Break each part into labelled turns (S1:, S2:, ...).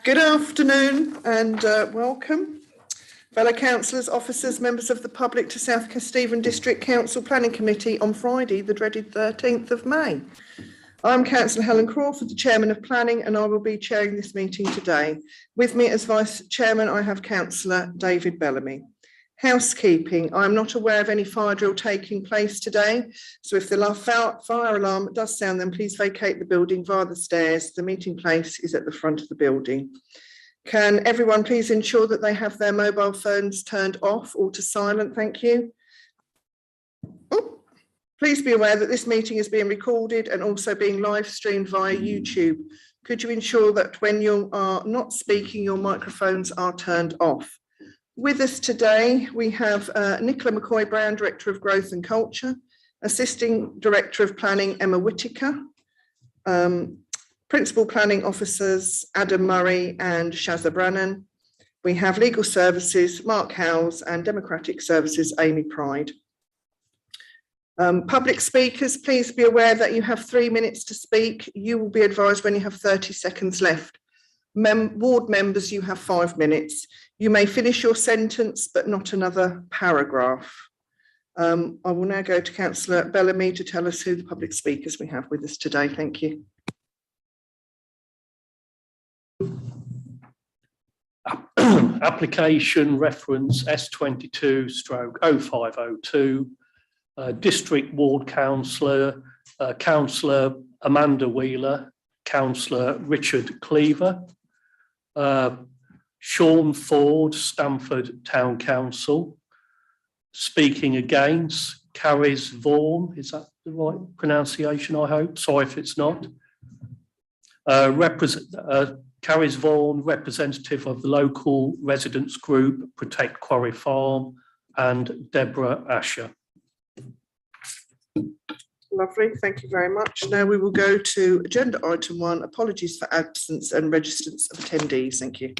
S1: Good afternoon and welcome, fellow councillors, officers, members of the public to South Kesteven District Council Planning Committee on Friday, the dreaded 13th of May. I'm Councillor Helen Crawford, the Chairman of Planning, and I will be chairing this meeting today. With me as Vice Chairman, I have Councillor David Bellamy. Housekeeping. I'm not aware of any fire drill taking place today, so if the fire alarm does sound, then please vacate the building via the stairs. The meeting place is at the front of the building. Can everyone please ensure that they have their mobile phones turned off or to silent? Thank you. Please be aware that this meeting is being recorded and also being live streamed via YouTube. Could you ensure that when you are not speaking, your microphones are turned off? With us today, we have Nicola McCoy-Brown, Director of Growth and Culture, Assisting Director of Planning, Emma Whittaker, Principal Planning Officers, Adam Murray and Shazza Brannan. We have Legal Services, Mark Howes, and Democratic Services, Amy Pride. Public speakers, please be aware that you have 3 minutes to speak. You will be advised when you have 30 seconds left. Ward members, you have 5 minutes. You may finish your sentence, but not another paragraph. I will now go to Councillor Bellamy to tell us who the public speakers we have with us today. Thank you.
S2: Application reference S22/0502, District Ward Councillor, Councillor Amanda Wheeler, Councillor Richard Cleaver, Sean Ford, Stamford Town Council. Speaking against, Carys Vaughan, is that the right pronunciation, I hope? Sorry if it's not. Carys Vaughan, representative of the local residents group, Protect Quarry Farm, and Deborah Asher.
S1: Lovely, thank you very much. Now we will go to agenda item 1, apologies for absence and registrants of attendees. Thank you.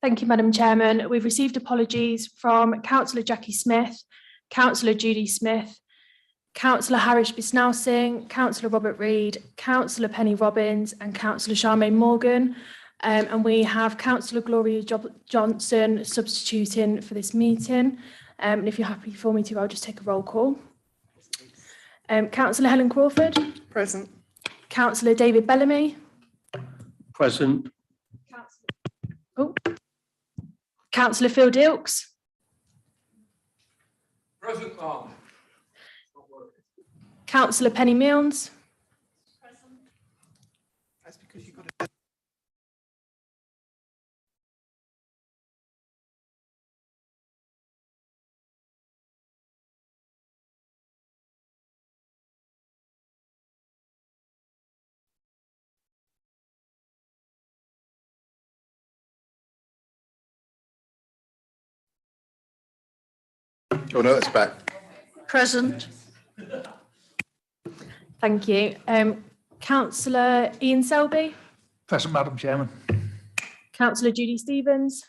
S3: Thank you, Madam Chairman. We've received apologies from Councillor Jackie Smith, Councillor Judy Smith, Councillor Harish Bisnal Singh, Councillor Robert Reid, Councillor Penny Robbins and Councillor Charmaine Morgan. And we have Councillor Gloria Johnson substituting for this meeting. And if you're happy for me to, I'll just take a roll call. Councillor Helen Crawford.
S1: Present.
S3: Councillor David Bellamy.
S2: Present.
S3: Councillor Phil Dilks.
S4: Present, Ma'am.
S3: Councillor Penny Milnes.
S1: Present. That's because you've got to.
S4: Oh no, it's back.
S3: Present. Thank you. Councillor Ian Selby.
S5: Present, Madam Chairman.
S3: Councillor Judy Stevens.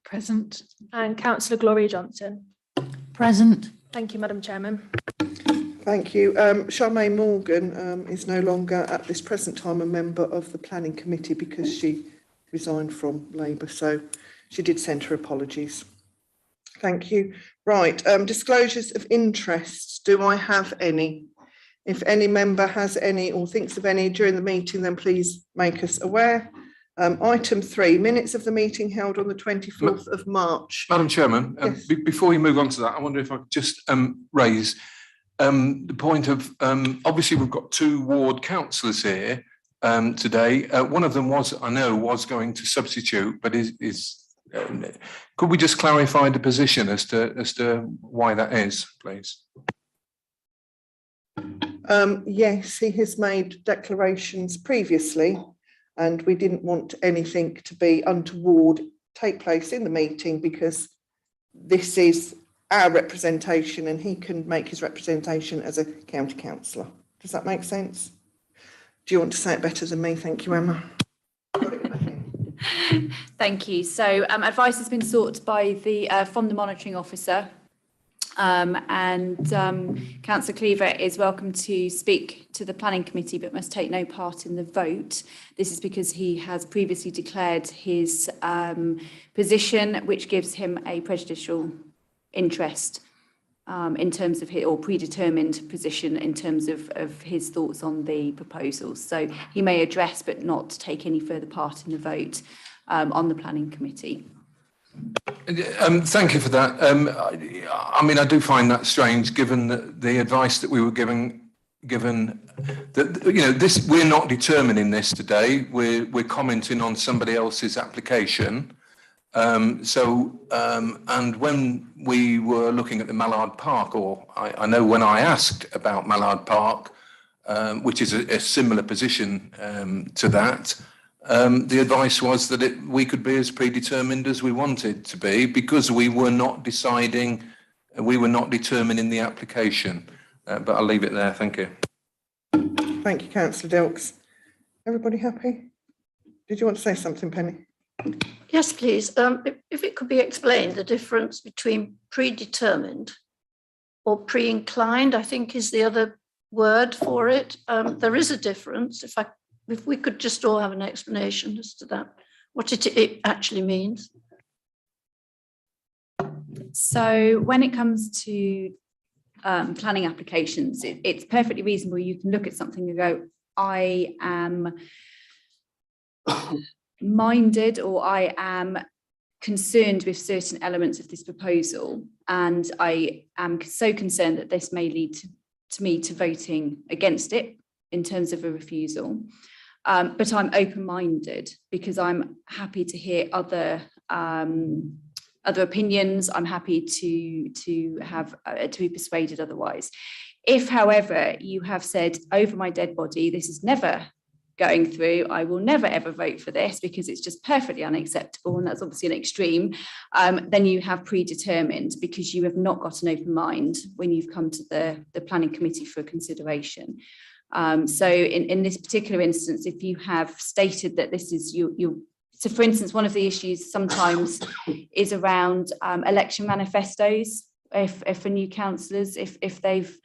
S6: Present.
S3: And Councillor Gloria Johnson.
S6: Present.
S3: Thank you, Madam Chairman.
S1: Thank you. Charmaine Morgan is no longer at this present time a member of the Planning Committee because she resigned from Labour, so she did send her apologies. Thank you. Right, disclosures of interest. Do I have any? If any member has any or thinks of any during the meeting, then please make us aware. Item 3, minutes of the meeting held on the 24th of March.
S4: Madam Chairman,
S1: Yes.
S4: Before you move on to that, I wonder if I could just raise the point of, obviously we've got 2 ward councillors here today. One of them was going to substitute, but could we just clarify the position as to why that is, please?
S1: Yes, he has made declarations previously, and we didn't want anything to be untoward take place in the meeting because this is our representation and he can make his representation as a county councillor. Does that make sense? Do you want to say it better than me? Thank you, Emma.
S6: Thank you. So advice has been sought by the from the monitoring officer
S5: Councillor Cleaver is welcome to speak to the planning committee but must take no part in the vote. This is because he has previously declared his position, which gives him a prejudicial interest in terms of his, or predetermined position in terms of his thoughts on the proposals. So he may address but not take any further part in the vote on the planning committee.
S4: Thank you for that. I mean, I do find that strange, given the advice that we were given that, you know, this, we're not determining this today. We're commenting on somebody else's application. And when we were looking at the Mallard Park, or I know when I asked about Mallard Park, which is a similar position to that, the advice was that we could be as predetermined as we wanted to be, because we were not determining the application. But I'll leave it there. Thank you.
S1: Thank you, Councillor Dilks. Everybody happy? Did you want to say something, Penny?
S7: Yes, please. If it could be explained, the difference between predetermined or pre-inclined, I think is the other word for it. There is a difference. If we could just all have an explanation as to that, what it actually means.
S5: So when it comes to planning applications, it's perfectly reasonable. You can look at something and go, I am minded, or I am concerned with certain elements of this proposal, and I am so concerned that this may lead to me to voting against it in terms of a refusal. But I'm open-minded because I'm happy to hear other opinions. I'm happy to be persuaded otherwise. If, however, you have said over my dead body, this is never going through, I will never ever vote for this because it's just perfectly unacceptable, and that's obviously an extreme, then you have predetermined, because you have not got an open mind when you've come to the planning committee for consideration. So in this particular instance, if you have stated that this is so for instance, one of the issues sometimes is around election manifestos. If for new councillors, if they've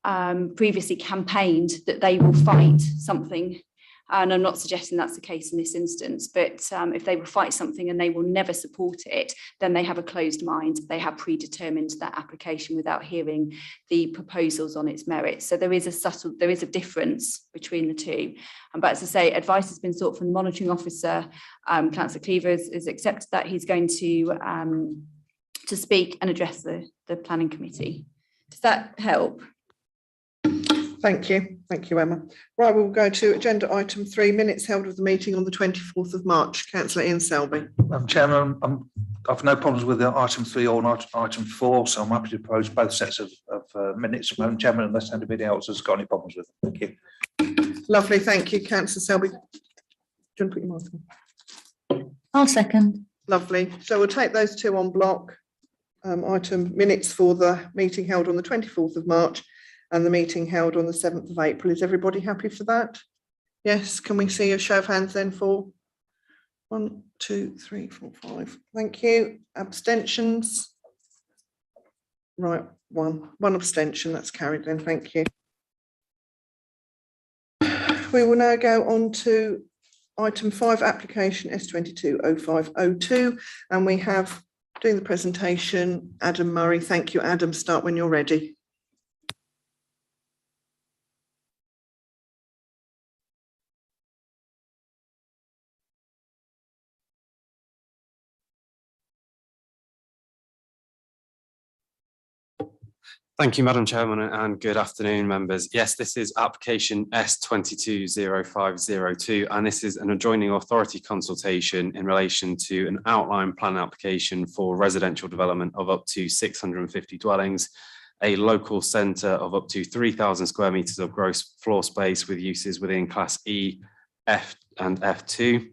S5: previously campaigned that they will fight something, and I'm not suggesting that's the case in this instance, but if they will fight something and they will never support it, then they have a closed mind. They have predetermined that application without hearing the proposals on its merits. So there is a difference between the two. But as I say, advice has been sought from the monitoring officer. Councillor Cleaver has accepted that. He's going to speak and address the planning committee. Does that help?
S1: Thank you. Thank you, Emma. Right, we'll go to agenda item 3, minutes held of the meeting on the 24th of March. Councillor Ian Selby.
S8: Madam Chairman, I've no problems with item 3 or item 4, so I'm happy to propose both sets of minutes, Madam Chairman, unless anybody else has got any problems with them. Thank you.
S1: Lovely, thank you, Councillor Selby. Do you want to put your mic on?
S6: I'll second.
S1: Lovely. So we'll take those two on block. Item minutes for the meeting held on the 24th of March and the meeting held on the 7th of April. Is everybody happy for that? Yes, can we see a show of hands then for 1, 2, 3, 4, 5? Thank you. Abstentions? Right, one abstention, that's carried then, thank you. We will now go on to item 5, application S220502, and we have, doing the presentation, Adam Murray. Thank you, Adam. Start when you're ready.
S9: Thank you, Madam Chairman, and good afternoon, members. Yes, this is application S220502, and this is an adjoining authority consultation in relation to an outline plan application for residential development of up to 650 dwellings, a local centre of up to 3,000 square metres of gross floor space with uses within Class E, F and F2,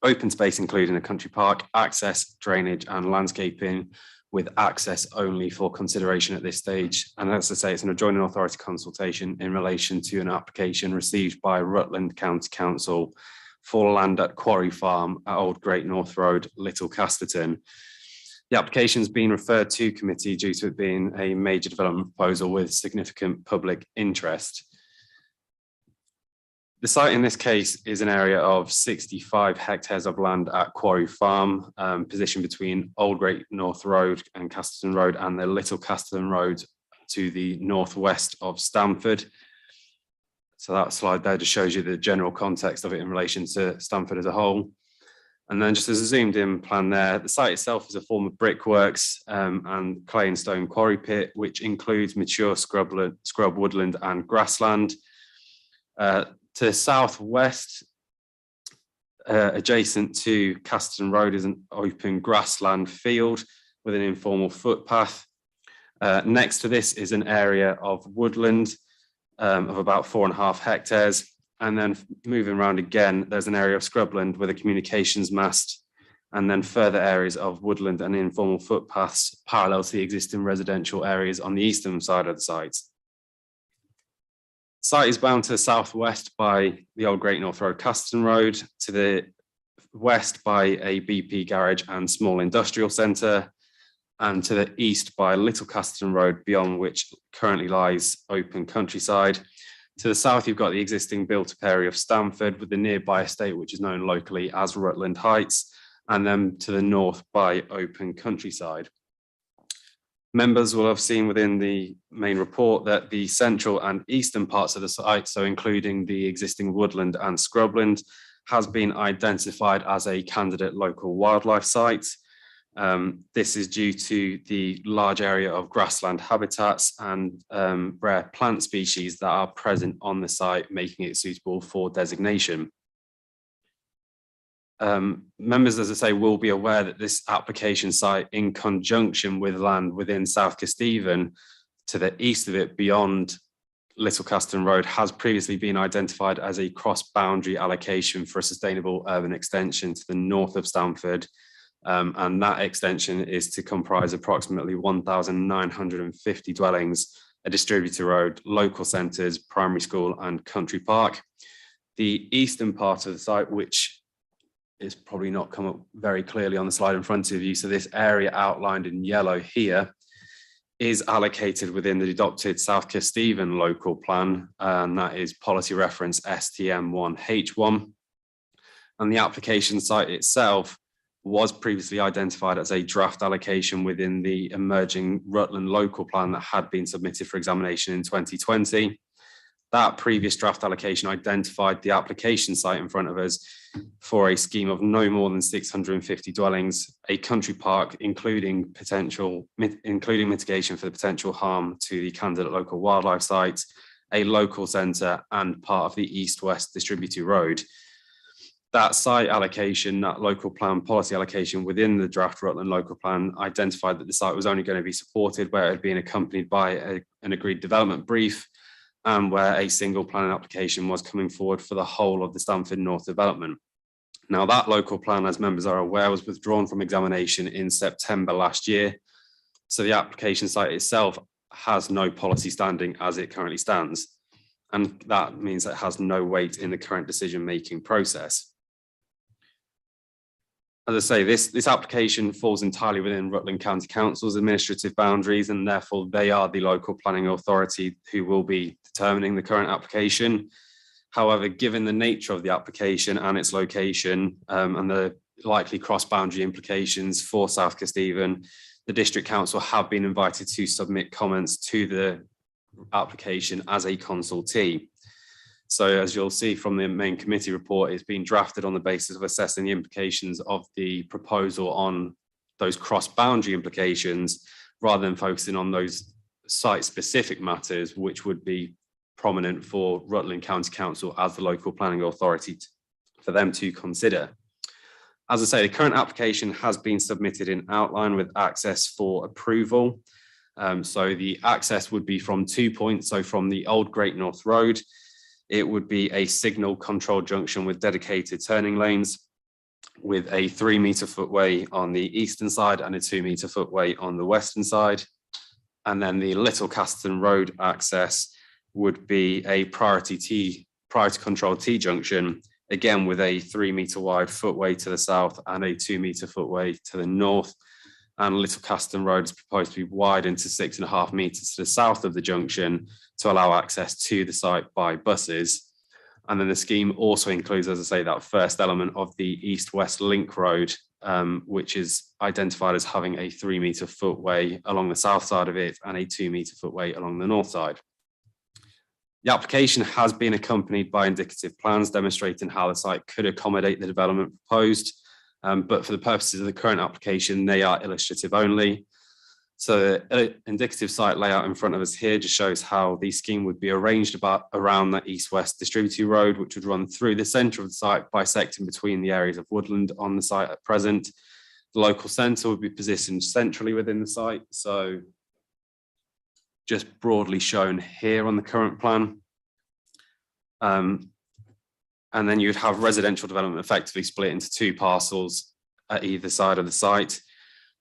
S9: open space including a country park, access, drainage and landscaping, with access only for consideration at this stage. And as I say, it's an adjoining authority consultation in relation to an application received by Rutland County Council for land at Quarry Farm at Old Great North Road, Little Casterton. The application has been referred to committee due to it being a major development proposal with significant public interest. The site in this case is an area of 65 hectares of land at Quarry Farm, positioned between Old Great North Road and Castleton Road and the Little Castleton Road to the northwest of Stamford. So that slide there just shows you the general context of it in relation to Stamford as a whole. And then just as a zoomed in plan there, the site itself is a form of brickworks and clay and stone quarry pit, which includes mature scrub woodland and grassland. To the southwest, adjacent to Castleton Road, is an open grassland field with an informal footpath. Next to this is an area of woodland of about 4.5 hectares. And then moving around again, there's an area of scrubland with a communications mast, and then further areas of woodland and informal footpaths parallel to the existing residential areas on the eastern side of the site. Site is bound to the southwest by the Old Great North Road, Castleton Road, to the west by a BP garage and small industrial centre, and to the east by Little Castleton Road, beyond which currently lies open countryside. To the south, you've got the existing built-up area of Stamford with the nearby estate, which is known locally as Rutland Heights, and then to the north by open countryside. Members will have seen within the main report that the central and eastern parts of the site, so including the existing woodland and scrubland, has been identified as a candidate local wildlife site. This is due to the large area of grassland habitats and rare plant species that are present on the site, making it suitable for designation. Members, as I say, will be aware that this application site, in conjunction with land within South Kesteven to the east of it beyond Little Castleton Road, has previously been identified as a cross-boundary allocation for a sustainable urban extension to the north of Stamford. And that extension is to comprise approximately 1,950 dwellings, a distributor road, local centres, primary school and country park. The eastern part of the site, which is probably not come up very clearly on the slide in front of you, so this area outlined in yellow here, is allocated within the adopted South Kesteven local plan, and that is policy reference STM1H1. And the application site itself was previously identified as a draft allocation within the emerging Rutland local plan that had been submitted for examination in 2020. That previous draft allocation identified the application site in front of us for a scheme of no more than 650 dwellings, a country park, including mitigation for the potential harm to the candidate local wildlife site, a local centre and part of the east-west distributor road. That site allocation, that local plan policy allocation within the draft Rutland local plan identified that the site was only going to be supported where it had been accompanied by an agreed development brief and where a single planning application was coming forward for the whole of the Stamford North development. Now that local plan, as members are aware, was withdrawn from examination in September last year. So the application site itself has no policy standing as it currently stands. And that means that it has no weight in the current decision-making process. As I say, this application falls entirely within Rutland County Council's administrative boundaries, and therefore they are the local planning authority who will be determining the current application. However, given the nature of the application and its location and the likely cross-boundary implications for South Kesteven, the District Council have been invited to submit comments to the application as a consultee. So as you'll see from the main committee report, it's been drafted on the basis of assessing the implications of the proposal on those cross-boundary implications, rather than focusing on those site-specific matters, which would be prominent for Rutland County Council as the local planning authority for them to consider. As I say, the current application has been submitted in outline with access for approval. So the access would be from 2 points, so from the Old Great North Road. It would be a signal control junction with dedicated turning lanes with a 3 metre footway on the eastern side and a 2 metre footway on the western side. And then the Little Castleton Road access would be a priority control T junction, again with a 3 metre wide footway to the south and a 2 metre footway to the north. and Little Caston Road is proposed to be widened to 6.5 metres to the south of the junction to allow access to the site by buses. And then the scheme also includes, as I say, that first element of the east-west link road, which is identified as having a 3-metre footway along the south side of it and a 2-metre footway along the north side. The application has been accompanied by indicative plans demonstrating how the site could accommodate the development proposed, but for the purposes of the current application, they are illustrative only. So the indicative site layout in front of us here just shows how the scheme would be arranged around that east-west distributor road, which would run through the centre of the site, bisecting between the areas of woodland on the site at present. The local centre would be positioned centrally within the site, so just broadly shown here on the current plan. And then you'd have residential development effectively split into 2 parcels at either side of the site.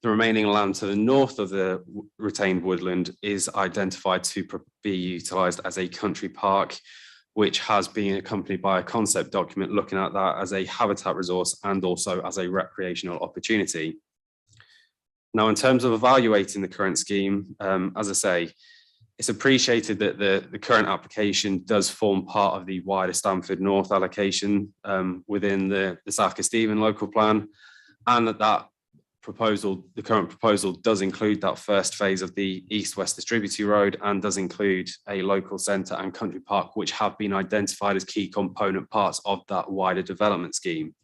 S9: The remaining land to the north of the retained woodland is identified to be utilised as a country park, which has been accompanied by a concept document looking at that as a habitat resource and also as a recreational opportunity. Now, in terms of evaluating the current scheme, as I say, it's appreciated that the current application does form part of the wider Stamford North allocation within the South Kesteven local plan, and that proposal, the current proposal does include that first phase of the east-west distributor road and does include a local centre and country park, which have been identified as key component parts of that wider development scheme.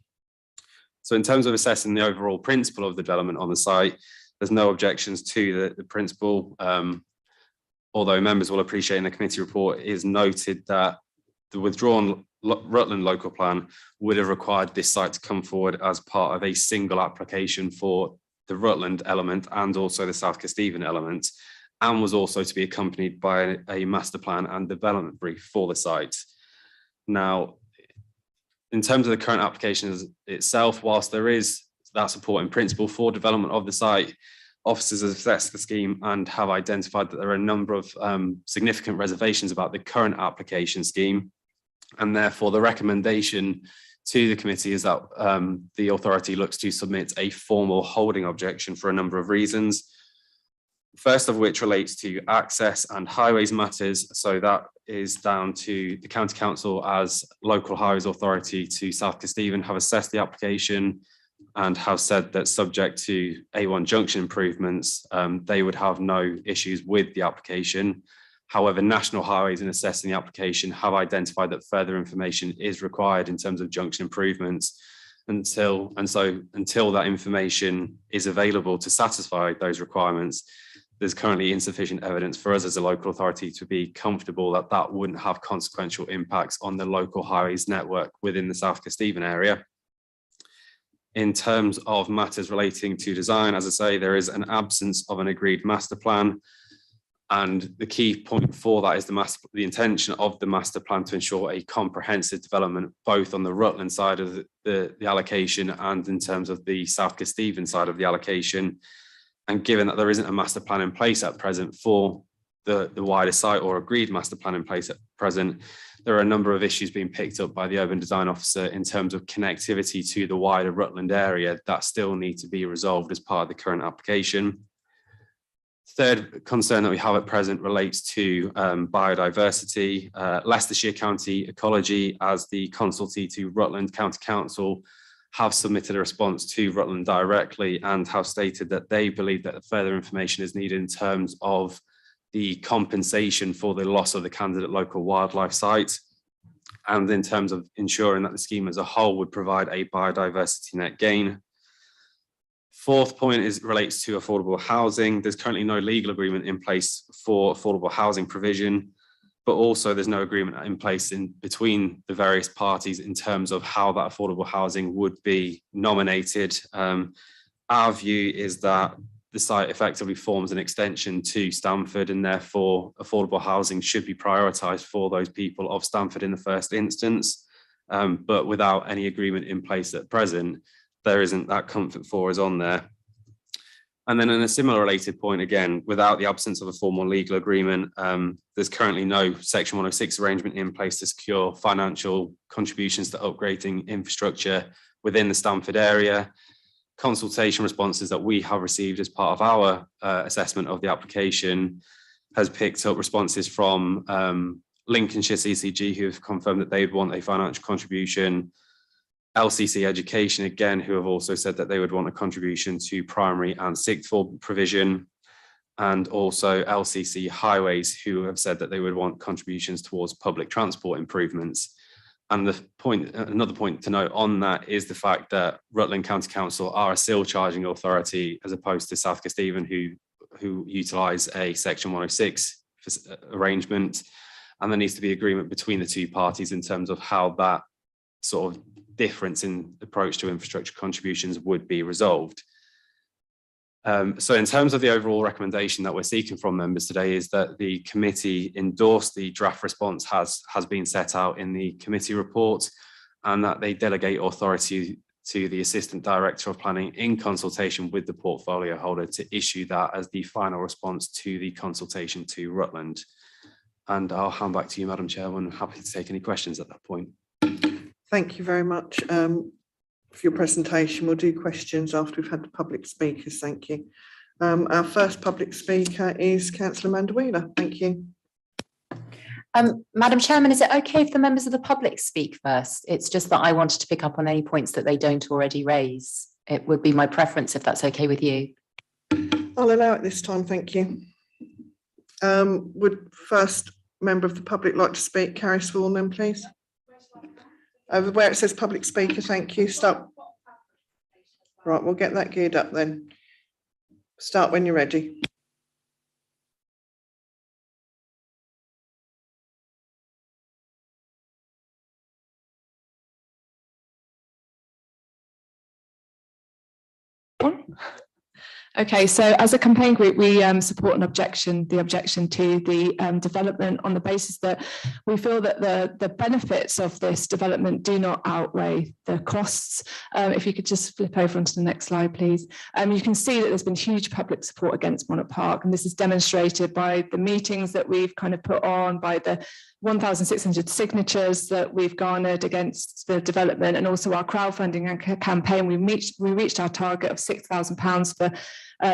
S9: So in terms of assessing the overall principle of the development on the site, there's no objections to the principle, although members will appreciate in the committee report is noted that the withdrawn Rutland local plan would have required this site to come forward as part of a single application for the Rutland element and also the South Kesteven element, and was also to be accompanied by a master plan and development brief for the site. Now, in terms of the current application itself, whilst there is that support in principle for development of the site, officers have assessed the scheme and have identified that there are a number of significant reservations about the current application scheme. And therefore, the recommendation to the committee is that the authority looks to submit a formal holding objection for a number of reasons. First of which relates to access and highways matters. So that is down to the County Council as local highways authority to South Kesteven have assessed the application and have said that subject to A1 junction improvements, they would have no issues with the application. However, National Highways in assessing the application have identified that further information is required in terms of junction improvements until that information is available to satisfy those requirements. There's currently insufficient evidence for us as a local authority to be comfortable that that wouldn't have consequential impacts on the local highways network within the South Kesteven area. In terms of matters relating to design, as I say, there is an absence of an agreed master plan. And the key point for that is the intention of the master plan to ensure a comprehensive development, both on the Rutland side of the allocation and in terms of the South Kesteven side of the allocation. And given that there isn't a master plan in place at present for the wider site or agreed master plan in place at present, there are a number of issues being picked up by the urban design officer in terms of connectivity to the wider Rutland area that still need to be resolved as part of the current application. Third concern that we have at present relates to biodiversity. Leicestershire County Ecology, as the consultee to Rutland County Council, have submitted a response to Rutland directly and have stated that they believe that further information is needed in terms of the compensation for the loss of the candidate local wildlife site, and in terms of ensuring that the scheme as a whole would provide a biodiversity net gain. Fourth point relates to affordable housing. There's currently no legal agreement in place for affordable housing provision, but also there's no agreement in place between the various parties in terms of how that affordable housing would be nominated. Our view is that the site effectively forms an extension to Stamford, and therefore affordable housing should be prioritised for those people of Stamford in the first instance. But without any agreement in place at present, there isn't that comfort for us on there. And then in a similar related point, again, without the absence of a formal legal agreement, there's currently no Section 106 arrangement in place to secure financial contributions to upgrading infrastructure within the Stamford area. consultation responses that we have received as part of our assessment of the application has picked up responses from Lincolnshire CCG, who have confirmed that they'd want a financial contribution, LCC Education, again, who have also said that they would want a contribution to primary and sixth form provision, and also LCC Highways, who have said that they would want contributions towards public transport improvements. And another point to note on that is the fact that Rutland County Council are a still charging authority, as opposed to South Kesteven, who utilise a Section 106 arrangement. And there needs to be agreement between the two parties in terms of how that sort of difference in approach to infrastructure contributions would be resolved. So in terms of the overall recommendation that we're seeking from members today is that the committee endorse the draft response has been set out in the committee report, and that they delegate authority to the Assistant Director of Planning in consultation with the portfolio holder to issue that as the final response to the consultation to Rutland. And I'll hand back to you, Madam Chairman. I'm happy to take any questions at that point.
S1: Thank you very much for your presentation. We'll do questions after we've had the public speakers. Thank you. Our first public speaker is Councillor Amanda Wheeler. Thank you.
S10: Madam Chairman, is it okay if the members of the public speak first? It's just that I wanted to pick up on any points that they don't already raise. It would be my preference if that's okay with you.
S1: I'll allow it this time. Thank you. Would first member of the public like to speak? Carrie Swan, then, please. Over where it says public speaker, thank you. Stop. Right, we'll get that geared up then. Start when you're ready.
S11: Okay, so as a campaign group, we support the objection to the development on the basis that we feel that the benefits of this development do not outweigh the costs. If you could just flip over onto the next slide, please. You can see that there's been huge public support against Monarch Park, and this is demonstrated by the meetings that we've kind of put on, by the 1,600 signatures that we've garnered against the development, and also our crowdfunding campaign. We reached our target of £6,000 for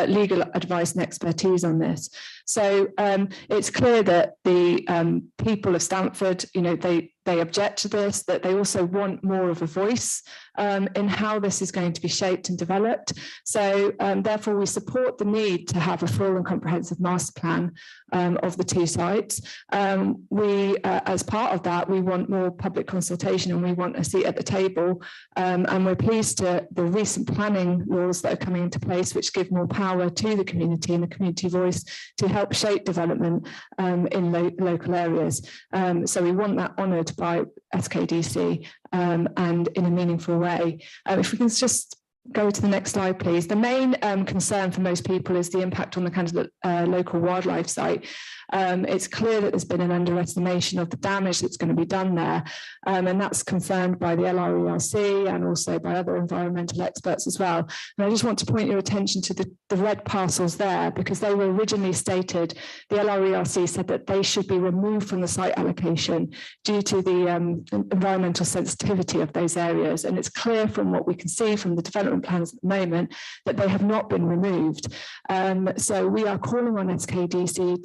S11: legal advice and expertise on this. So it's clear that the people of Stamford, they object to this, that they also want more of a voice in how this is going to be shaped and developed. So therefore we support the need to have a full and comprehensive master plan of the two sites. As part of that, we want more public consultation, and we want a seat at the table. And we're pleased to the recent planning laws that are coming into place, which give more power to the community and the community voice to help shape development in local areas. So we want that honoured by SKDC and in a meaningful way. If we can just go to the next slide, please. The main concern for most people is the impact on the kind of local wildlife site. It's clear that there's been an underestimation of the damage that's going to be done there, and that's confirmed by the LRERC and also by other environmental experts as well. And I just want to point your attention to the red parcels there, because they were originally stated, the LRERC said that they should be removed from the site allocation due to the environmental sensitivity of those areas. And it's clear from what we can see from the development plans at the moment that they have not been removed. So we are calling on SKDC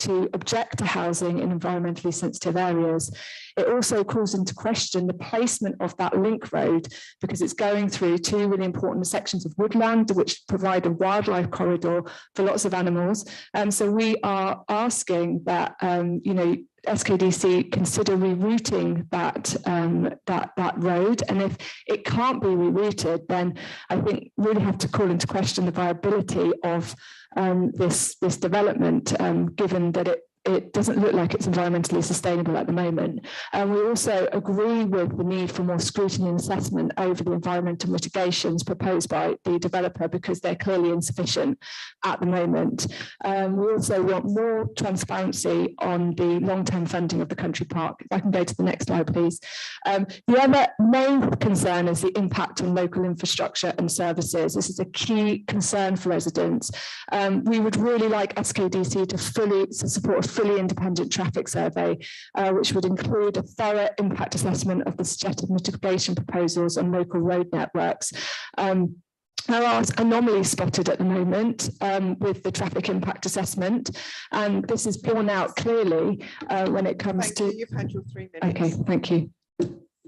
S11: to object to housing in environmentally sensitive areas. It also calls into question the placement of that link road, because it's going through two really important sections of woodland which provide a wildlife corridor for lots of animals. So we are asking that SKDC consider rerouting that road, and if it can't be rerouted, then I think really have to call into question the viability of this development, given that it doesn't look like it's environmentally sustainable at the moment. And we also agree with the need for more scrutiny and assessment over the environmental mitigations proposed by the developer, because they're clearly insufficient at the moment. We also want more transparency on the long-term funding of the country park. If I can go to the next slide, please. The other main concern is the impact on local infrastructure and services. This is a key concern for residents. We would really like SKDC to support a fully independent traffic survey, which would include a thorough impact assessment of the suggested mitigation proposals on local road networks. There are anomalies spotted at the moment with the traffic impact assessment, and this is borne out clearly when it comes
S1: Thank
S11: to.
S1: you. You've had your 3 minutes.
S11: Okay, thank you.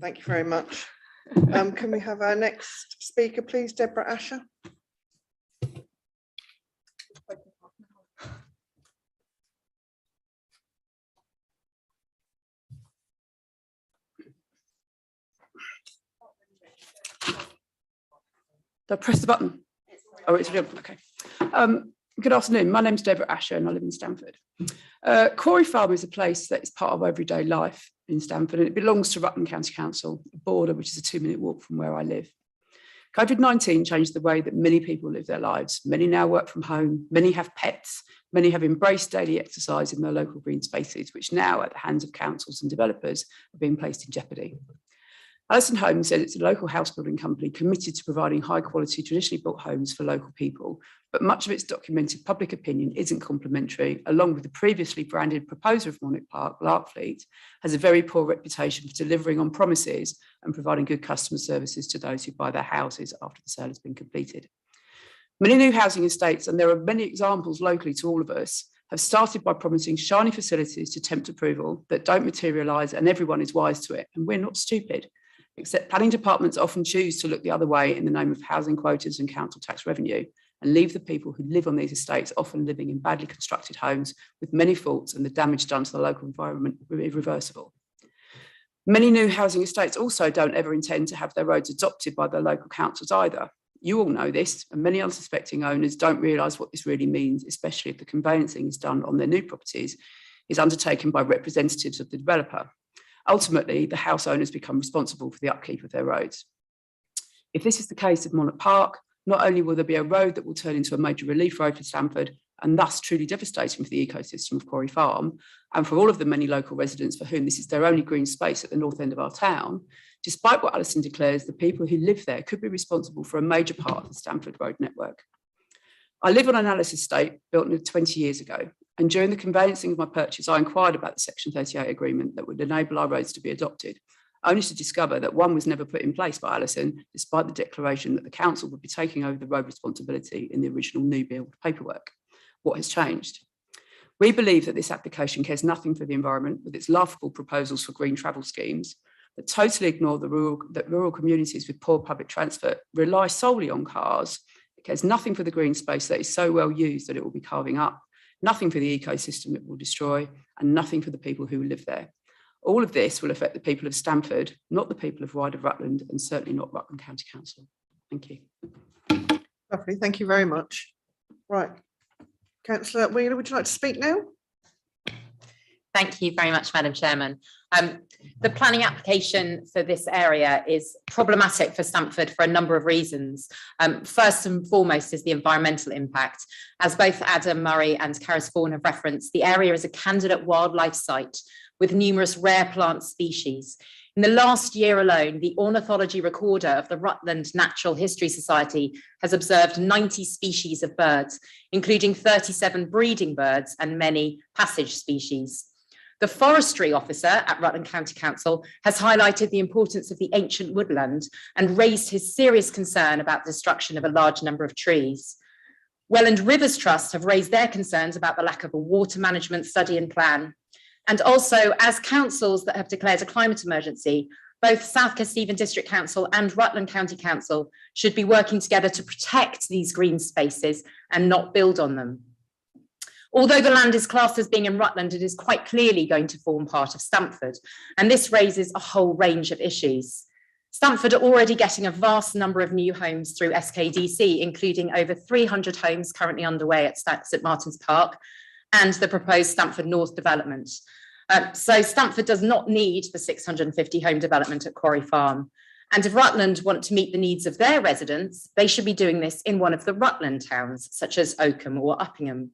S1: Thank you very much. Can we have our next speaker, please, Deborah Asher?
S12: Do I press the button? Oh, it's okay. Good afternoon. My name's Deborah Asher and I live in Stamford. Corey Farm is a place that is part of everyday life in Stamford, and it belongs to Rutland County Council, a border which is a 2-minute walk from where I live. COVID-19 changed the way that many people live their lives. Many now work from home, many have pets, many have embraced daily exercise in their local green spaces, which now at the hands of councils and developers are being placed in jeopardy. Alison Homes said it's a local house building company committed to providing high quality traditionally built homes for local people, but much of its documented public opinion isn't complimentary, along with the previously branded proposer of Monarch Park, Larkfleet, has a very poor reputation for delivering on promises and providing good customer services to those who buy their houses after the sale has been completed. Many new housing estates, and there are many examples locally to all of us, have started by promising shiny facilities to tempt approval that don't materialise, and everyone is wise to it, and we're not stupid. Except planning departments often choose to look the other way in the name of housing quotas and council tax revenue, and leave the people who live on these estates often living in badly constructed homes with many faults and the damage done to the local environment irreversible. Many new housing estates also don't ever intend to have their roads adopted by their local councils either. You all know this, and many unsuspecting owners don't realise what this really means, especially if the conveyancing is done on their new properties, is undertaken by representatives of the developer. Ultimately, the house owners become responsible for the upkeep of their roads. If this is the case of Monarch Park, not only will there be a road that will turn into a major relief road for Stamford, and thus truly devastating for the ecosystem of Corey Farm, and for all of the many local residents for whom this is their only green space at the north end of our town, despite what Alison declares, the people who live there could be responsible for a major part of the Stamford road network. I live on an Alice estate built 20 years ago, and during the conveyancing of my purchase, I inquired about the Section 38 agreement that would enable our roads to be adopted, only to discover that one was never put in place by Alison, despite the declaration that the council would be taking over the road responsibility in the original new build paperwork. What has changed? We believe that this application cares nothing for the environment with its laughable proposals for green travel schemes that totally ignore that rural communities with poor public transport rely solely on cars. It cares nothing for the green space that is so well used that it will be carving up, nothing for the ecosystem it will destroy, and nothing for the people who live there. All of this will affect the people of Stamford, not the people of wider Rutland, and certainly not Rutland County Council. Thank you.
S1: Lovely, thank you very much. Right, Councillor Wheeler, would you like to speak now?
S10: Thank you very much, Madam Chairman. The planning application for this area is problematic for Stamford for a number of reasons. First and foremost is the environmental impact. As both Adam Murray and Caris Vaughan have referenced, the area is a candidate wildlife site with numerous rare plant species. In the last year alone, the ornithology recorder of the Rutland Natural History Society has observed 90 species of birds, including 37 breeding birds and many passage species. The forestry officer at Rutland County Council has highlighted the importance of the ancient woodland and raised his serious concern about destruction of a large number of trees. Welland Rivers Trust have raised their concerns about the lack of a water management study and plan. And also, as councils that have declared a climate emergency, both South Kesteven District Council and Rutland County Council should be working together to protect these green spaces and not build on them. Although the land is classed as being in Rutland, it is quite clearly going to form part of Stamford, and this raises a whole range of issues. Stamford are already getting a vast number of new homes through SKDC, including over 300 homes currently underway at St Martin's Park and the proposed Stamford North development. So Stamford does not need the 650 home development at Quarry Farm. And if Rutland want to meet the needs of their residents, they should be doing this in one of the Rutland towns, such as Oakham or Uppingham.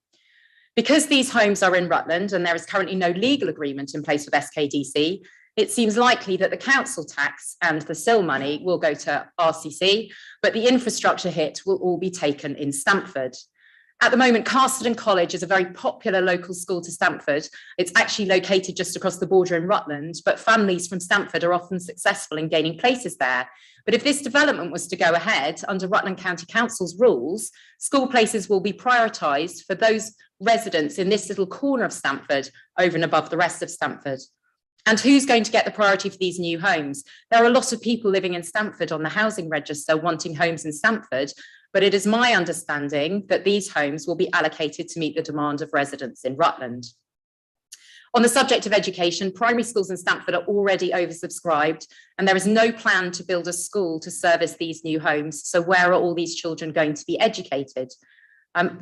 S10: Because these homes are in Rutland and there is currently no legal agreement in place with SKDC, it seems likely that the council tax and the SIL money will go to RCC, but the infrastructure hit will all be taken in Stamford. At the moment, Casterton College is a very popular local school to Stamford. It's actually located just across the border in Rutland, but families from Stamford are often successful in gaining places there. But if this development was to go ahead under Rutland County Council's rules, school places will be prioritised for those residents in this little corner of Stamford over and above the rest of Stamford. And who's going to get the priority for these new homes? There are a lot of people living in Stamford on the housing register wanting homes in Stamford, but it is my understanding that these homes will be allocated to meet the demand of residents in Rutland. On the subject of education, primary schools in Stamford are already oversubscribed, and there is no plan to build a school to service these new homes. So where are all these children going to be educated?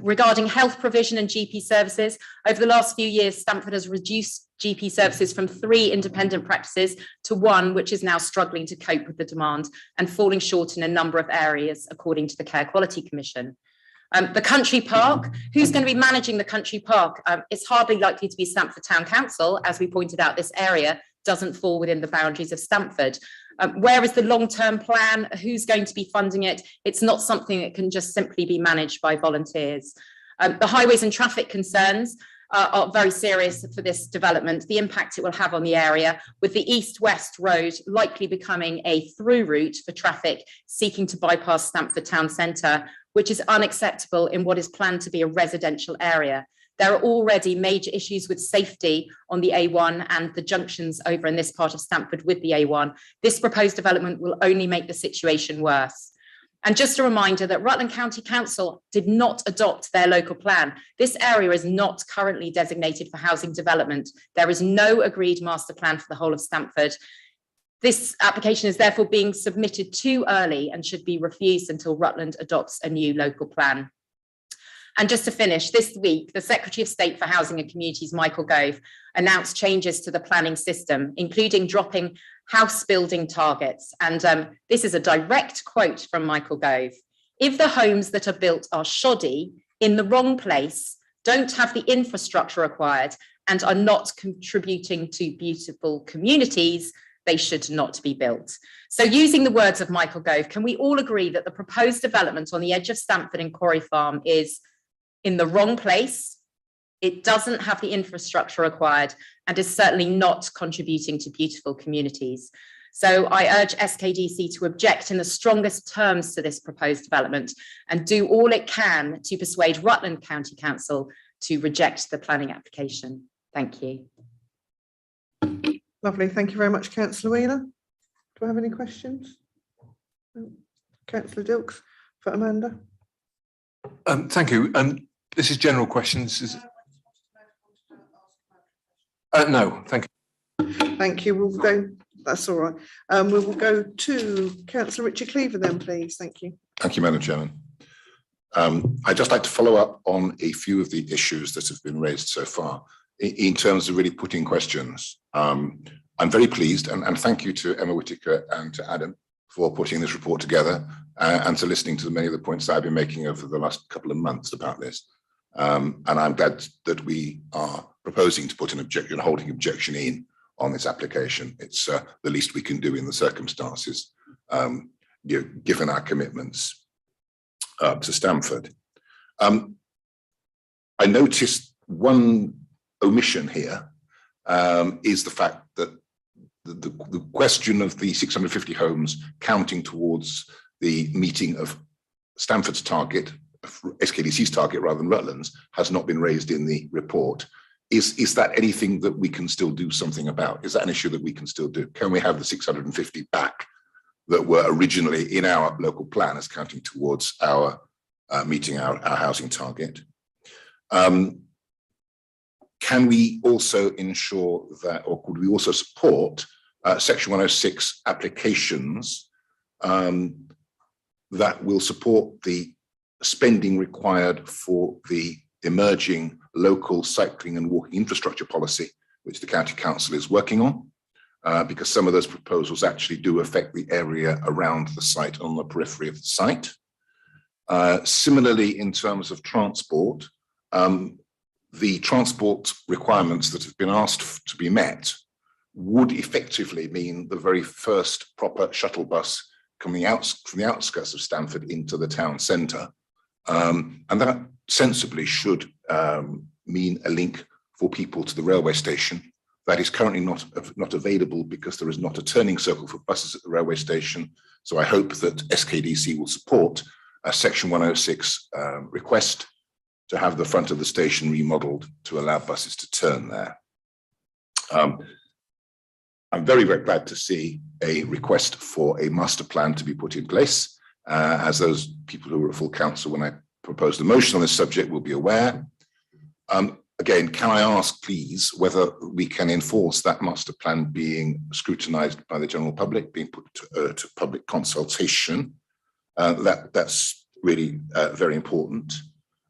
S10: Regarding health provision and GP services, over the last few years, Stamford has reduced GP services from 3 independent practices to 1, which is now struggling to cope with the demand and falling short in a number of areas, according to the Care Quality Commission. The country park, who's going to be managing the country park? It's hardly likely to be Stamford Town Council. As we pointed out, this area doesn't fall within the boundaries of Stamford. Where is the long-term plan? Who's going to be funding it? It's not something that can just simply be managed by volunteers. The highways and traffic concerns are very serious for this development, the impact it will have on the area, with the east-west road likely becoming a through route for traffic seeking to bypass Stamford town centre, which is unacceptable in what is planned to be a residential area. There are already major issues with safety on the A1 and the junctions over in this part of Stamford with the A1. This proposed development will only make the situation worse. And just a reminder that Rutland County Council did not adopt their local plan. This area is not currently designated for housing development. There is no agreed master plan for the whole of Stamford. This application is therefore being submitted too early and should be refused until Rutland adopts a new local plan. And just to finish, this week, the Secretary of State for Housing and Communities, Michael Gove, announced changes to the planning system, including dropping house building targets. And this is a direct quote from Michael Gove. If the homes that are built are shoddy, in the wrong place, don't have the infrastructure required, and are not contributing to beautiful communities, they should not be built. So using the words of Michael Gove, can we all agree that the proposed development on the edge of Stamford and Quarry Farm is in the wrong place, it doesn't have the infrastructure required, and is certainly not contributing to beautiful communities? So I urge SKDC to object in the strongest terms to this proposed development and do all it can to persuade Rutland County Council to reject the planning application. Thank you.
S1: Lovely, thank you very much, Councillor Wheeler. Do I have any questions? Councillor Dilks for Amanda.
S4: Thank you. This is general questions. No, thank you.
S1: Thank you. We'll go. That's all right. We will go to Councillor Richard Cleaver then, please. Thank you.
S13: Thank you, Madam Chairman. I'd just like to follow up on a few of the issues that have been raised so far in terms of really putting questions. I'm very pleased and thank you to Emma Whittaker and to Adam for putting this report together and to listening to many of the points that I've been making over the last couple of months about this. And I'm glad that we are proposing to put an objection, holding objection in on this application. It's the least we can do in the circumstances, given our commitments to Stamford. I noticed one omission here is the fact that the question of the 650 homes counting towards the meeting of Stamford's target, SKDC's target rather than Rutland's, has not been raised in the report. Is that anything that we can still do something about? Is that an issue that we can still do? Can we have the 650 back that were originally in our local plan as counting towards our meeting our housing target? Can we also ensure that, or could we also support Section 106 applications that will support the spending required for the emerging local cycling and walking infrastructure policy, which the County Council is working on, because some of those proposals actually do affect the area around the site, on the periphery of the site. Similarly, in terms of transport, the transport requirements that have been asked to be met would effectively mean the very first proper shuttle bus coming out from the outskirts of Stamford into the town centre And that sensibly should mean a link for people to the railway station. That is currently not available because there is not a turning circle for buses at the railway station. So I hope that SKDC will support a Section 106 request to have the front of the station remodelled to allow buses to turn there. I'm very, very glad to see a request for a master plan to be put in place, as those people who were at full council when I proposed a motion on this subject will be aware. Again, can I ask, please, whether we can enforce that master plan being scrutinised by the general public, being put to public consultation? That's really very important.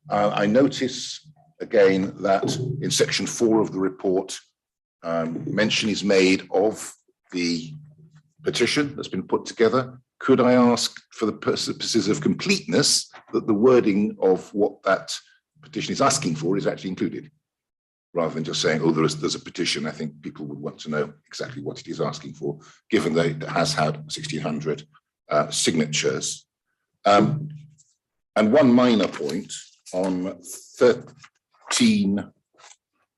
S13: I notice again that in section 4 of the report, mention is made of the petition that's been put together. Could I ask, for the purposes of completeness, that the wording of what that petition is asking for is actually included, rather than just saying, oh, there's a petition? I think people would want to know exactly what it is asking for, given that it has had 1,600 signatures. And one minor point on 13,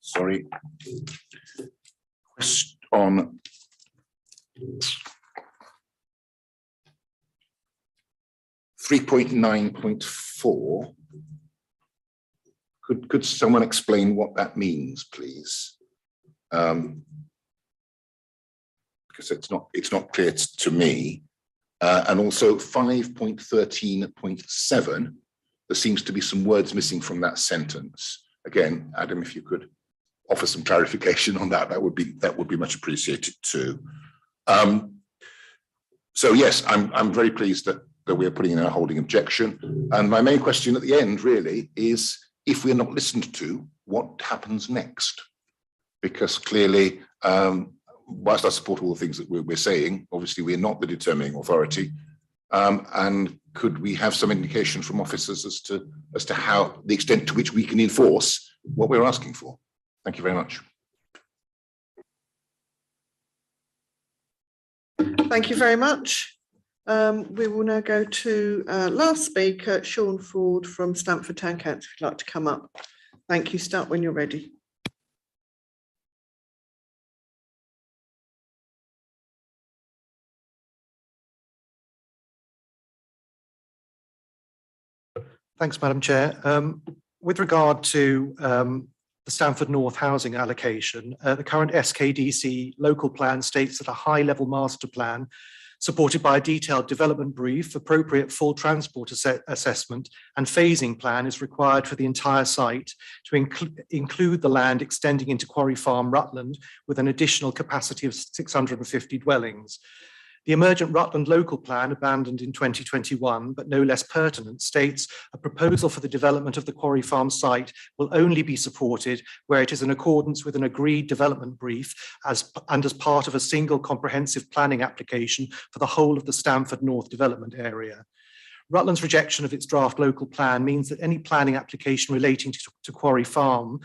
S13: sorry, on 3.9.4, could someone explain what that means, please? Because it's not clear to me. And also 5.13.7, there seems to be some words missing from that sentence. Again, Adam, if you could offer some clarification on that, that would be much appreciated too. So yes, I'm very pleased that we're putting in a holding objection. And my main question at the end really is, if we're not listened to, what happens next? Because clearly, whilst I support all the things that we're saying, obviously we're not the determining authority. And could we have some indication from officers as to how the extent to which we can enforce what we're asking for? Thank you very much.
S1: Thank you very much. We will now go to last speaker, Sean Ford from Stamford Town Council, if you'd like to come up. Thank you. Start when you're ready.
S14: Thanks, Madam Chair. With regard to the Stamford North housing allocation, the current SKDC local plan states that a high-level master plan supported by a detailed development brief, appropriate full transport assessment and phasing plan is required for the entire site to include the land extending into Quarry Farm, Rutland, with an additional capacity of 650 dwellings. The emergent Rutland local plan, abandoned in 2021, but no less pertinent, states a proposal for the development of the Quarry Farm site will only be supported where it is in accordance with an agreed development brief as part of a single comprehensive planning application for the whole of the Stamford North development area. Rutland's rejection of its draft local plan means that any planning application relating to Quarry Farm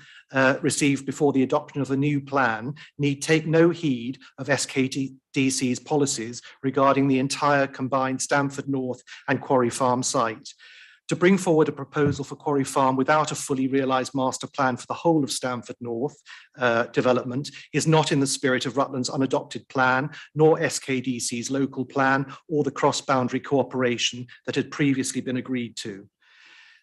S14: received before the adoption of a new plan need take no heed of SKDC's policies regarding the entire combined Stamford North and Quarry Farm site. To bring forward a proposal for Quarry Farm without a fully realised master plan for the whole of Stamford North development is not in the spirit of Rutland's unadopted plan, nor SKDC's local plan, or the cross-boundary cooperation that had previously been agreed to.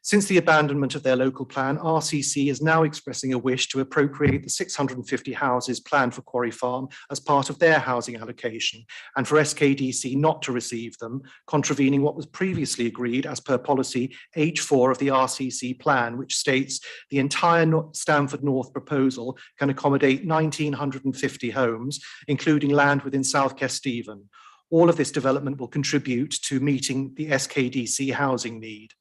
S14: Since the abandonment of their local plan, RCC is now expressing a wish to appropriate the 650 houses planned for Quarry Farm as part of their housing allocation, and for SKDC not to receive them, contravening what was previously agreed as per policy H4 of the RCC plan, which states the entire Stamford North proposal can accommodate 1,950 homes, including land within South Kesteven. All of this development will contribute to meeting the SKDC housing need.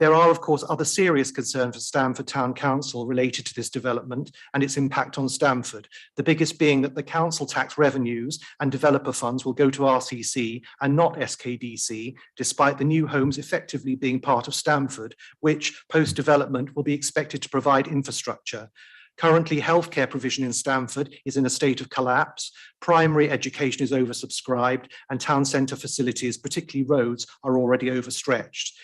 S14: There are, of course, other serious concerns for Stamford Town Council related to this development and its impact on Stamford, the biggest being that the council tax revenues and developer funds will go to RCC and not SKDC, despite the new homes effectively being part of Stamford, which, post-development, will be expected to provide infrastructure. Currently, healthcare provision in Stamford is in a state of collapse, primary education is oversubscribed, and town centre facilities, particularly roads, are already overstretched.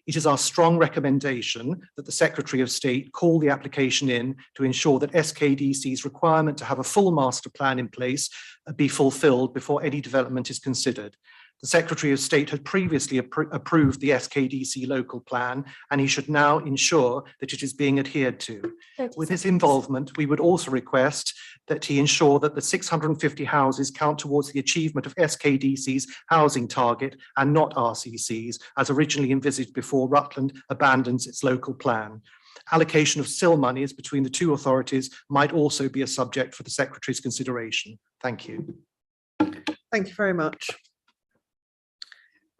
S14: It is our strong recommendation that the Secretary of State call the application in to ensure that SKDC's requirement to have a full master plan in place be fulfilled before any development is considered. The Secretary of State had previously approved the SKDC local plan, and he should now ensure that it is being adhered to. With his involvement, we would also request that he ensure that the 650 houses count towards the achievement of SKDC's housing target and not RCC's, as originally envisaged before Rutland abandons its local plan. Allocation of SIL monies between the two authorities might also be a subject for the Secretary's consideration. Thank you.
S1: Thank you very much.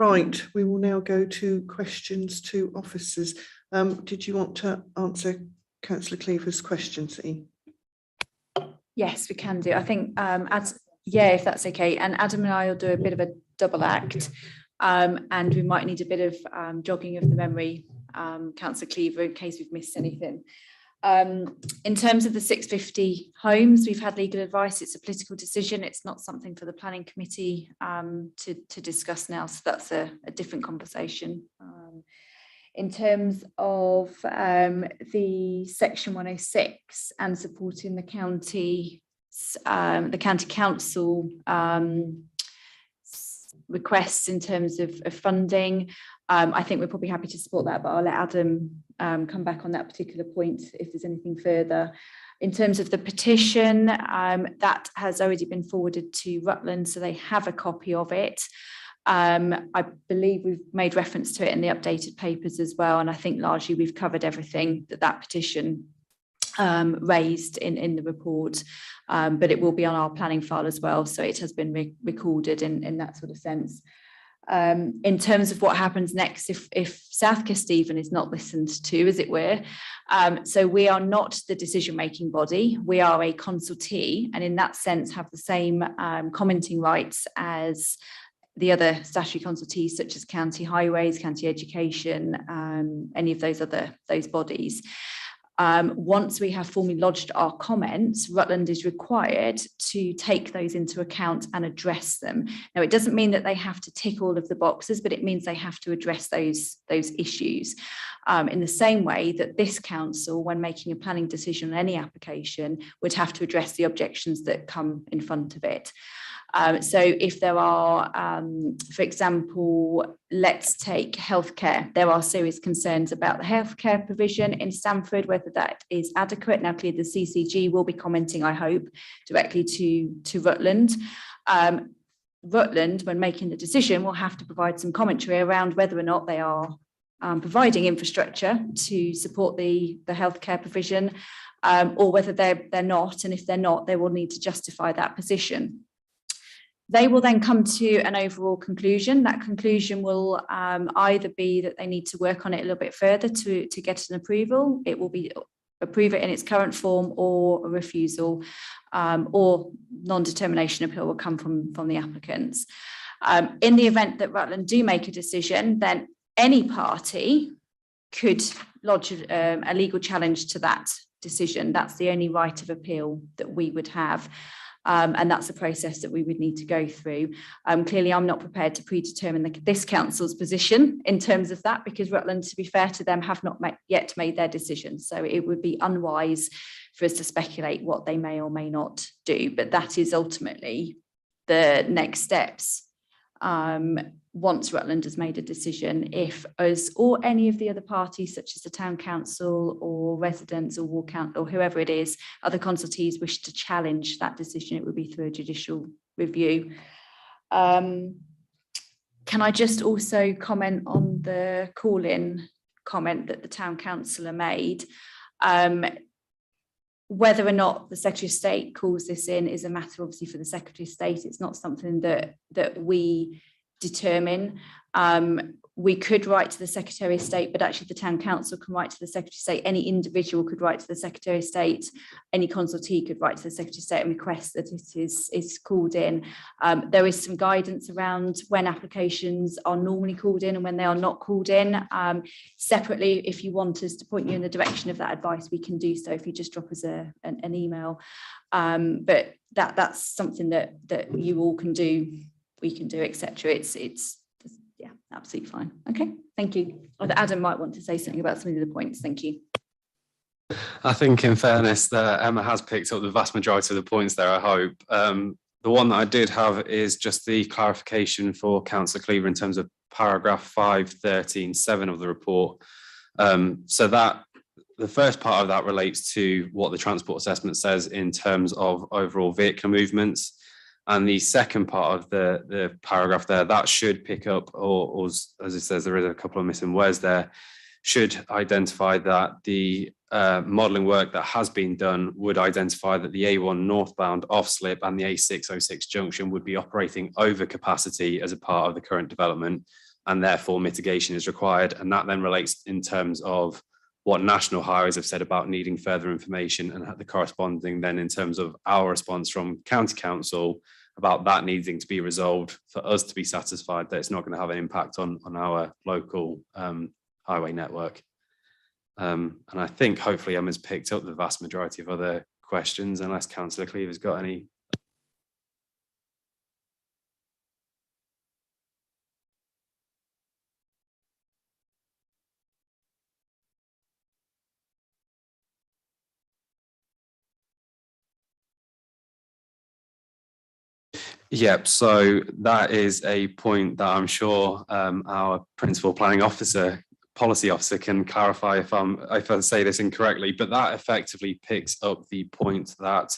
S1: Right, we will now go to questions to officers. Did you want to answer Councillor Cleaver's questions, E?
S5: Yes, we can do. I think, if that's okay. And Adam and I will do a bit of a double act, and we might need a bit of jogging of the memory, Councillor Cleaver, in case we've missed anything. In terms of the 650 homes, we've had legal advice. It's a political decision. It's not something for the planning committee to discuss now. So that's a different conversation. In terms of the section 106 and supporting the county council requests in terms of funding, I think we're probably happy to support that, but I'll let Adam come back on that particular point if there's anything further. In terms of the petition, that has already been forwarded to Rutland, so they have a copy of it. I believe we've made reference to it in the updated papers as well, and I think largely we've covered everything that petition raised in the report, but it will be on our planning file as well, so it has been recorded in that sort of sense. In terms of what happens next if South Kesteven is not listened to, as it were, so we are not the decision-making body, we are a consultee, and in that sense have the same commenting rights as the other statutory consultees such as County Highways, County Education, any of those bodies. Once we have formally lodged our comments, Rutland is required to take those into account and address them. Now, it doesn't mean that they have to tick all of the boxes, but it means they have to address those issues in the same way that this council, when making a planning decision on any application, would have to address the objections that come in front of it. So if there are, for example, let's take healthcare. There are serious concerns about the healthcare provision in Stamford, whether that is adequate. Now, clearly the CCG will be commenting, I hope, directly to Rutland. Rutland, when making the decision, will have to provide some commentary around whether or not they are providing infrastructure to support the healthcare provision, or whether they're not. And if they're not, they will need to justify that position. They will then come to an overall conclusion. That conclusion will either be that they need to work on it a little bit further to get an approval. It will be approve it in its current form, or a refusal, or non-determination appeal will come from the applicants. In the event that Rutland do make a decision, then any party could lodge a legal challenge to that decision. That's the only right of appeal that we would have. And that's a process that we would need to go through. Clearly, I'm not prepared to predetermine this council's position in terms of that, because Rutland, to be fair to them, have not yet made their decision. So it would be unwise for us to speculate what they may or may not do. But that is ultimately the next steps. Once Rutland has made a decision, if us or any of the other parties, such as the town council or residents or ward council or whoever it is, other consultees wish to challenge that decision, it would be through a judicial review. Can I just also comment on the call-in comment that the town councillor made? Whether or not the Secretary of State calls this in is a matter obviously for the Secretary of State. It's not something that we determine. We could write to the Secretary of State, but actually the town council can write to the Secretary of State. Any individual could write to the Secretary of State. Any consultee could write to the Secretary of State and request that it is called in. There is some guidance around when applications are normally called in and when they are not called in. Separately, if you want us to point you in the direction of that advice, we can do so if you just drop us an email. But that's something that you all can do, we can do, etc. It's yeah, absolutely fine. Okay, thank you. Adam might want to say something about some of the points. Thank you.
S9: I think in fairness that Emma has picked up the vast majority of the points there, I hope. The one that I did have is just the clarification for Councillor Cleaver in terms of paragraph 5.13.7 of the report. So that the first part of that relates to what the transport assessment says in terms of overall vehicle movements. And the second part of the paragraph there, that should pick up, or as it says, there is a couple of missing words there, should identify that the modelling work that has been done would identify that the A1 northbound off slip and the A606 junction would be operating over capacity as a part of the current development, and therefore mitigation is required. And that then relates in terms of what National Highways have said about needing further information, and the corresponding then in terms of our response from County Council about that needing to be resolved for us to be satisfied that it's not going to have an impact on our local highway network. And I think hopefully Emma's picked up the vast majority of other questions, unless Councillor Cleaver's got any. Yep, so that is a point that I'm sure our principal planning officer, policy officer can clarify if I say this incorrectly, but that effectively picks up the point that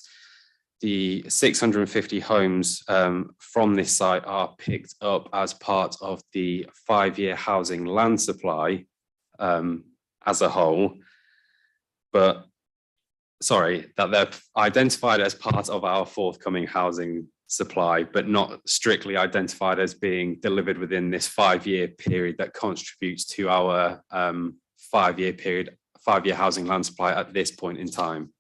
S9: the 650 homes from this site are picked up as part of the 5-year housing land supply as a whole, but sorry, that they're identified as part of our forthcoming housing supply, but not strictly identified as being delivered within this 5-year period that contributes to our 5-year housing land supply at this point in time.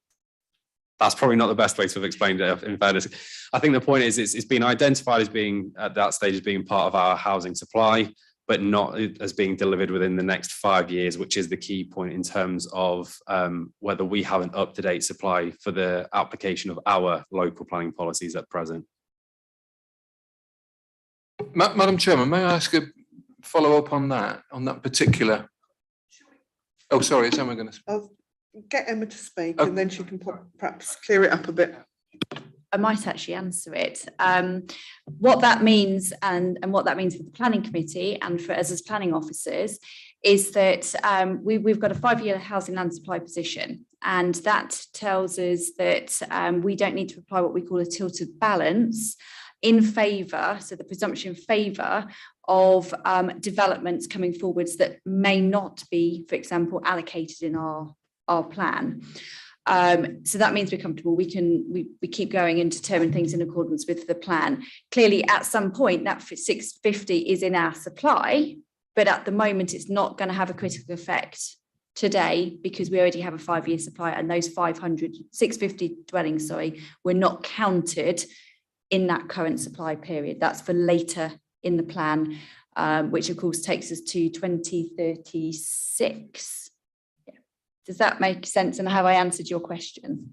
S9: That's probably not the best way to have explained it in fairness. I think the point is it's been identified as being at that stage as being part of our housing supply, but not as being delivered within the next 5 years, which is the key point in terms of whether we have an up-to-date supply for the application of our local planning policies at present.
S4: Madam Chairman, may I ask a follow-up on that particular? Oh, sorry, is Emma going to?
S1: I'll get Emma to speak and then she can perhaps clear it up a bit.
S5: I might actually answer it. What that means and what that means for the planning committee and for us as planning officers is that we've got a 5-year housing land supply position, and that tells us that we don't need to apply what we call a tilted balance in favour, so the presumption in favour of developments coming forwards that may not be, for example, allocated in our plan. So that means we're comfortable. We keep going and determine things in accordance with the plan. Clearly, at some point, that 650 is in our supply, but at the moment, it's not going to have a critical effect today because we already have a 5-year supply, and those 650 dwellings, were not counted in that current supply period. That's for later in the plan, which of course takes us to 2036. Yeah. Does that make sense? And have I answered your question?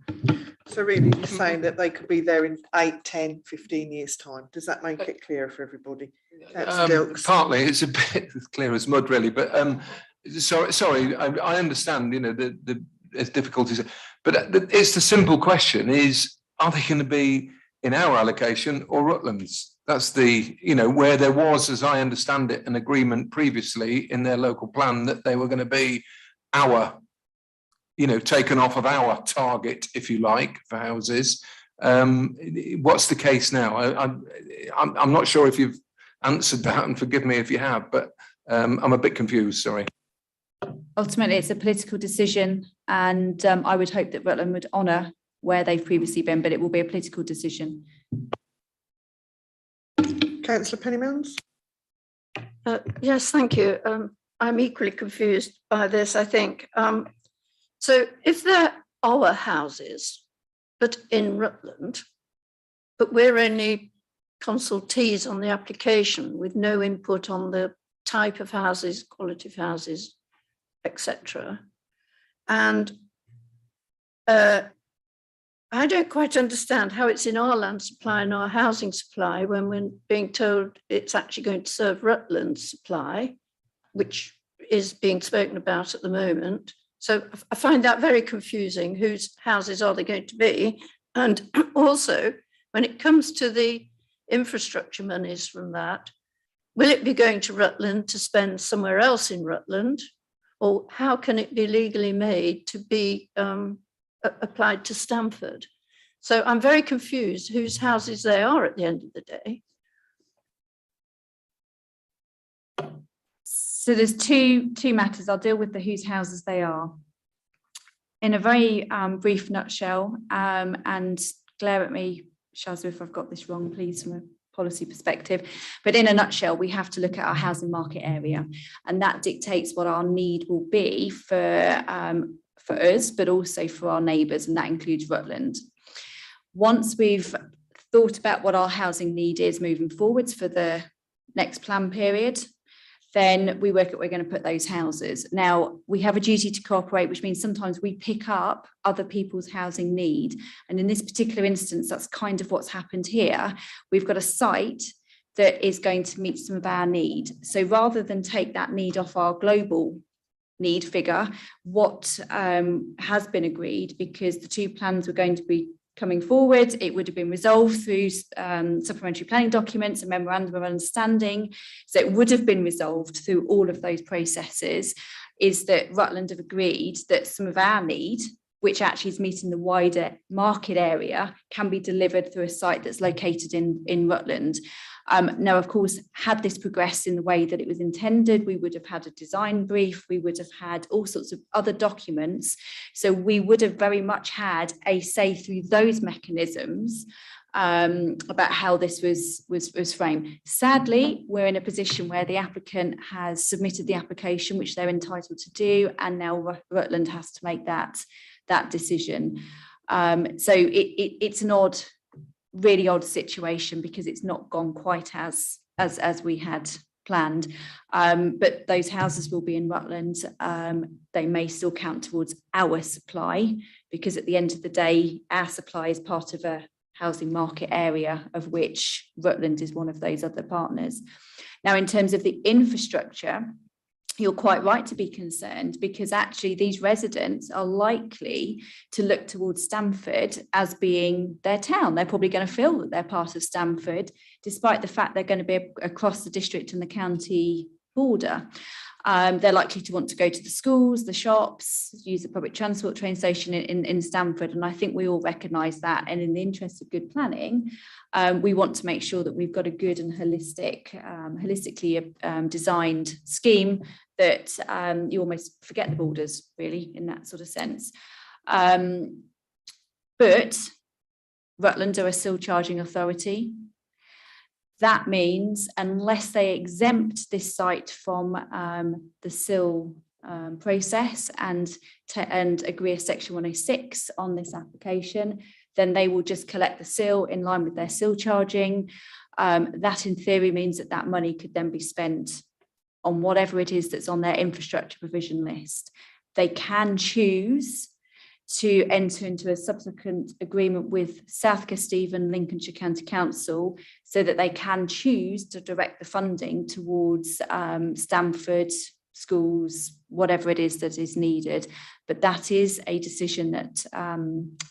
S1: So really you're saying that they could be there in 8, 10, 15 years time. Does that make it clearer for everybody?
S4: Partly, it's a bit clear as mud really, but sorry, I understand, the difficulties, but it's the simple question is, are they going to be in our allocation or Rutland's? That's the, where there was, as I understand it, an agreement previously in their local plan that they were going to be our, taken off of our target, if you like, for houses. What's the case now? I'm not sure if you've answered that, and forgive me if you have, but I'm a bit confused, sorry.
S5: Ultimately, it's a political decision, and I would hope that Rutland would honour where they've previously been, but it will be a political decision.
S1: Councillor Penny-Mills?
S7: Yes, thank you. I'm equally confused by this, I think. So if they're our houses, but in Rutland, but we're only consultees on the application with no input on the type of houses, quality of houses, etc. And I don't quite understand how it's in our land supply and our housing supply when we're being told it's actually going to serve Rutland supply, which is being spoken about at the moment. So I find that very confusing. Whose houses are they going to be? And also, when it comes to the infrastructure monies from that, will it be going to Rutland to spend somewhere else in Rutland? Or how can it be legally made to be applied to Stamford? So I'm very confused whose houses they are at the end of the day.
S5: So there's two matters. I'll deal with the whose houses they are. In a very brief nutshell, and glare at me, Shazza, if I've got this wrong, please, from a policy perspective. But in a nutshell, we have to look at our housing market area, and that dictates what our need will be for us, but also for our neighbours, and that includes Rutland. Once we've thought about what our housing need is moving forwards for the next plan period, then we work out where we're going to put those houses. Now, we have a duty to cooperate, which means sometimes we pick up other people's housing need. And in this particular instance, that's kind of what's happened here. We've got a site that is going to meet some of our need. So rather than take that need off our global need figure, what has been agreed, because the two plans were going to be coming forward, it would have been resolved through supplementary planning documents and memorandum of understanding. So it would have been resolved through all of those processes, is that Rutland have agreed that some of our need, which actually is meeting the wider market area, can be delivered through a site that's located in Rutland. Now, of course, had this progressed in the way that it was intended, we would have had a design brief, we would have had all sorts of other documents. So we would have very much had a say through those mechanisms about how this was framed. Sadly, we're in a position where the applicant has submitted the application, which they're entitled to do, and now Rutland has to make that decision. So it's an really odd situation, because it's not gone quite as we had planned. But those houses will be in Rutland. They may still count towards our supply, because at the end of the day, our supply is part of a housing market area, of which Rutland is one of those other partners. Now, in terms of the infrastructure, you're quite right to be concerned, because actually these residents are likely to look towards Stamford as being their town. They're probably going to feel that they're part of Stamford, despite the fact they're going to be across the district and the county border. They're likely to want to go to the schools, the shops, use the public transport train station in Stamford. And I think we all recognise that. And in the interest of good planning, we want to make sure that we've got a good and holistically designed scheme that you almost forget the borders, really, in that sort of sense. But Rutland are a still charging authority. That means unless they exempt this site from the SIL process and agree a section 106 on this application, then they will just collect the SIL in line with their SIL charging. That in theory means that that money could then be spent on whatever it is that's on their infrastructure provision list. They can choose to enter into a subsequent agreement with South Kesteven, Lincolnshire County Council, so that they can choose to direct the funding towards Stamford schools, whatever it is that is needed. But that is a decision that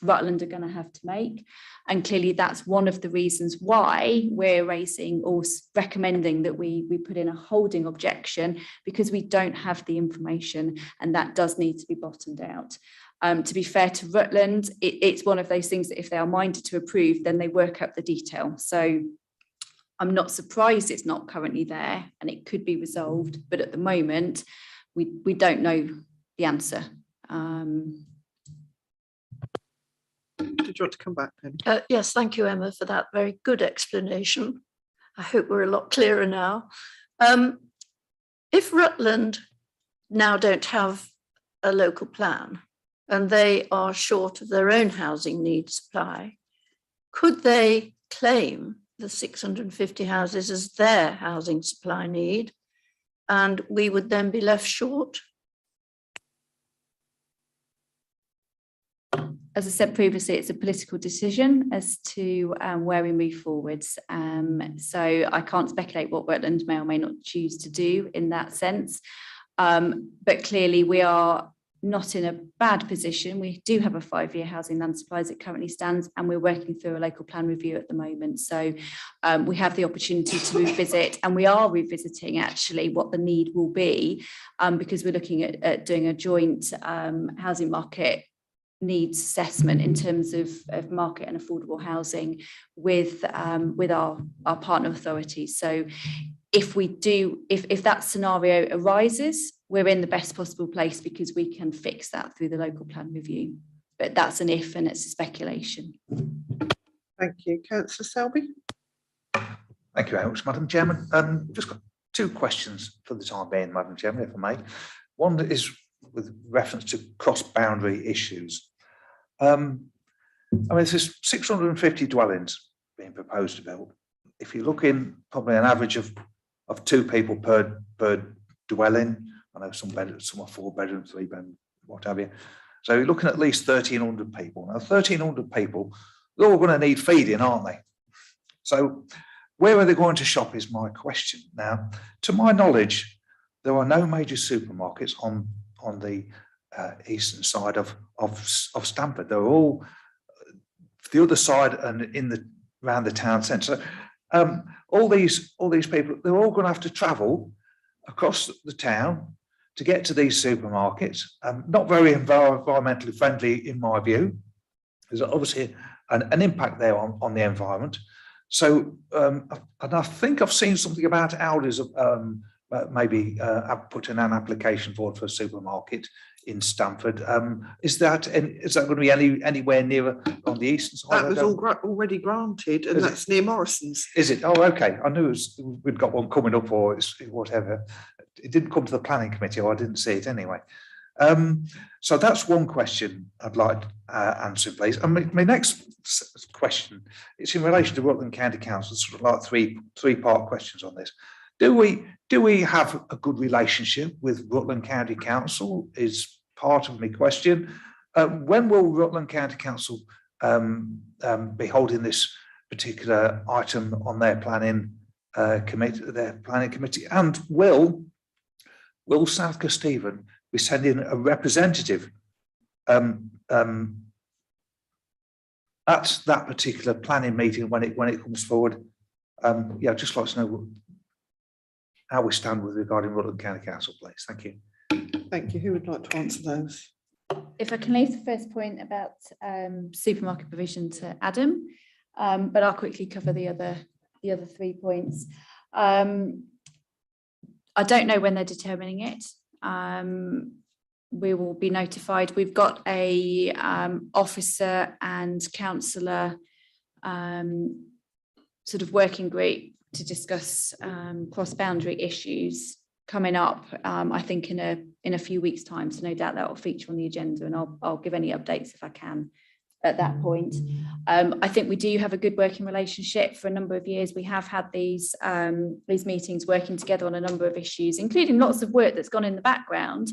S5: Rutland are going to have to make. And clearly that's one of the reasons why we're raising or recommending that we put in a holding objection, because we don't have the information, and that does need to be bottomed out. To be fair to Rutland, it's one of those things that if they are minded to approve, then they work up the detail. So I'm not surprised it's not currently there, and it could be resolved, but at the moment, we don't know the answer.
S1: Did you want to come back, Penny?
S7: Yes, thank you, Emma, for that very good explanation. I hope we're a lot clearer now. If Rutland now don't have a local plan, and they are short of their own housing needs supply, could they claim the 650 houses as their housing supply need, and we would then be left short?
S5: As I said previously, it's a political decision as to where we move forwards. So I can't speculate what Rutland may or may not choose to do in that sense. But clearly we are not in a bad position. We do have a 5-year housing land supply as it currently stands, and we're working through a local plan review at the moment. So we have the opportunity to revisit, and we are revisiting actually what the need will be, because we're looking at doing a joint housing market needs assessment in terms of market and affordable housing with our partner authorities. So if that scenario arises, we're in the best possible place because we can fix that through the local plan review. But that's an if, and it's a speculation.
S1: Thank you. Councillor Selby.
S8: Thank you very much, Madam Chairman. Just got 2 questions for the time being, Madam Chairman, if I may. One is with reference to cross-boundary issues. I mean, there's 650 dwellings being proposed to build. If you look in probably an average of 2 people per dwelling, I know some are 4 bedroom, 3 bedroom, what have you. So you're looking at least 1,300 people. Now, 1,300 people, they're all going to need feeding, aren't they? So where are they going to shop is my question. Now, to my knowledge, there are no major supermarkets on the eastern side of Stamford. They're all the other side and around the town centre. So all these people, they're all going to have to travel across the town to get to these supermarkets. Not very environmentally friendly, in my view. There's obviously an impact there on the environment. So, and I think I've seen something about Aldi's maybe put in an application for a supermarket in Stamford. Is that going to be anywhere nearer on the eastern side?
S1: That was already granted, and that's near Morrison's.
S8: Is it? Oh, okay. I knew we'd got one coming up, or it's whatever. It didn't come to the planning committee, or I didn't see it anyway. So that's one question I'd like answered, please. And my next question, it's in relation to Rutland County Council, sort of like three-part questions on this. Do we have a good relationship with Rutland County Council is part of my question. When will Rutland County Council be holding this particular item on their planning committee? And will South Kesteven be sending a representative at that particular planning meeting when it comes forward? Yeah, I'd just like to know how we stand with regarding Rutland County Council, please. Thank you.
S1: Thank you. Who would like to answer those?
S5: If I can leave the first point about supermarket provision to Adam, but I'll quickly cover the other 3 points. I don't know when they're determining it. We will be notified. We've got a officer and councillor sort of working group to discuss cross-boundary issues coming up, I think in a few weeks' time. So no doubt that will feature on the agenda, and I'll give any updates if I can at that point. I think we do have a good working relationship. For a number of years, we have had these meetings working together on a number of issues, including lots of work that's gone in the background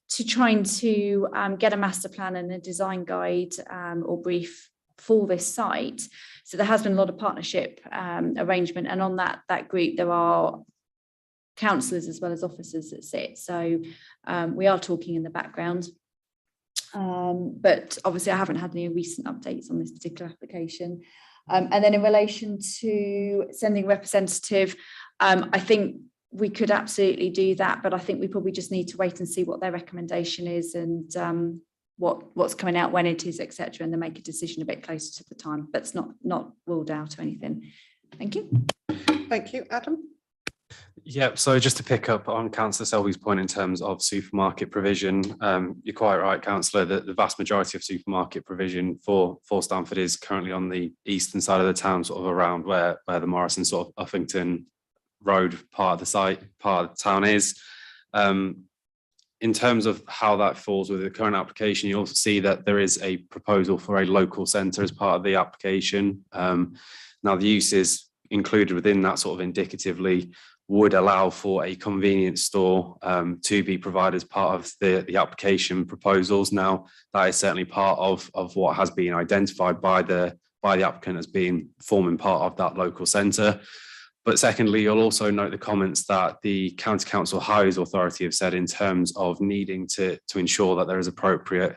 S5: to trying to get a master plan and a design guide or brief for this site. So there has been a lot of partnership arrangement, and on that group there are councillors as well as officers that sit. So we are talking in the background, but obviously I haven't had any recent updates on this particular application. And then in relation to sending a representative, I think we could absolutely do that, but I think we probably just need to wait and see what their recommendation is and what's coming out, when it is, etc., and then make a decision a bit closer to the time. But it's not ruled out or anything. Thank you.
S1: Thank you, Adam.
S9: Yeah, so just to pick up on Councillor Selby's point in terms of supermarket provision, you're quite right, Councillor, that the vast majority of supermarket provision for Stamford is currently on the eastern side of the town, sort of around where the Morrison sort of Uffington Road part of the town is. In terms of how that falls with the current application, you also see that there is a proposal for a local centre as part of the application. Now the use is included within that sort of indicatively would allow for a convenience store to be provided as part of the application proposals. Now, that is certainly part of what has been identified by the applicant as being forming part of that local centre. But secondly, you'll also note the comments that the County Council Highways Authority have said in terms of needing to ensure that there is appropriate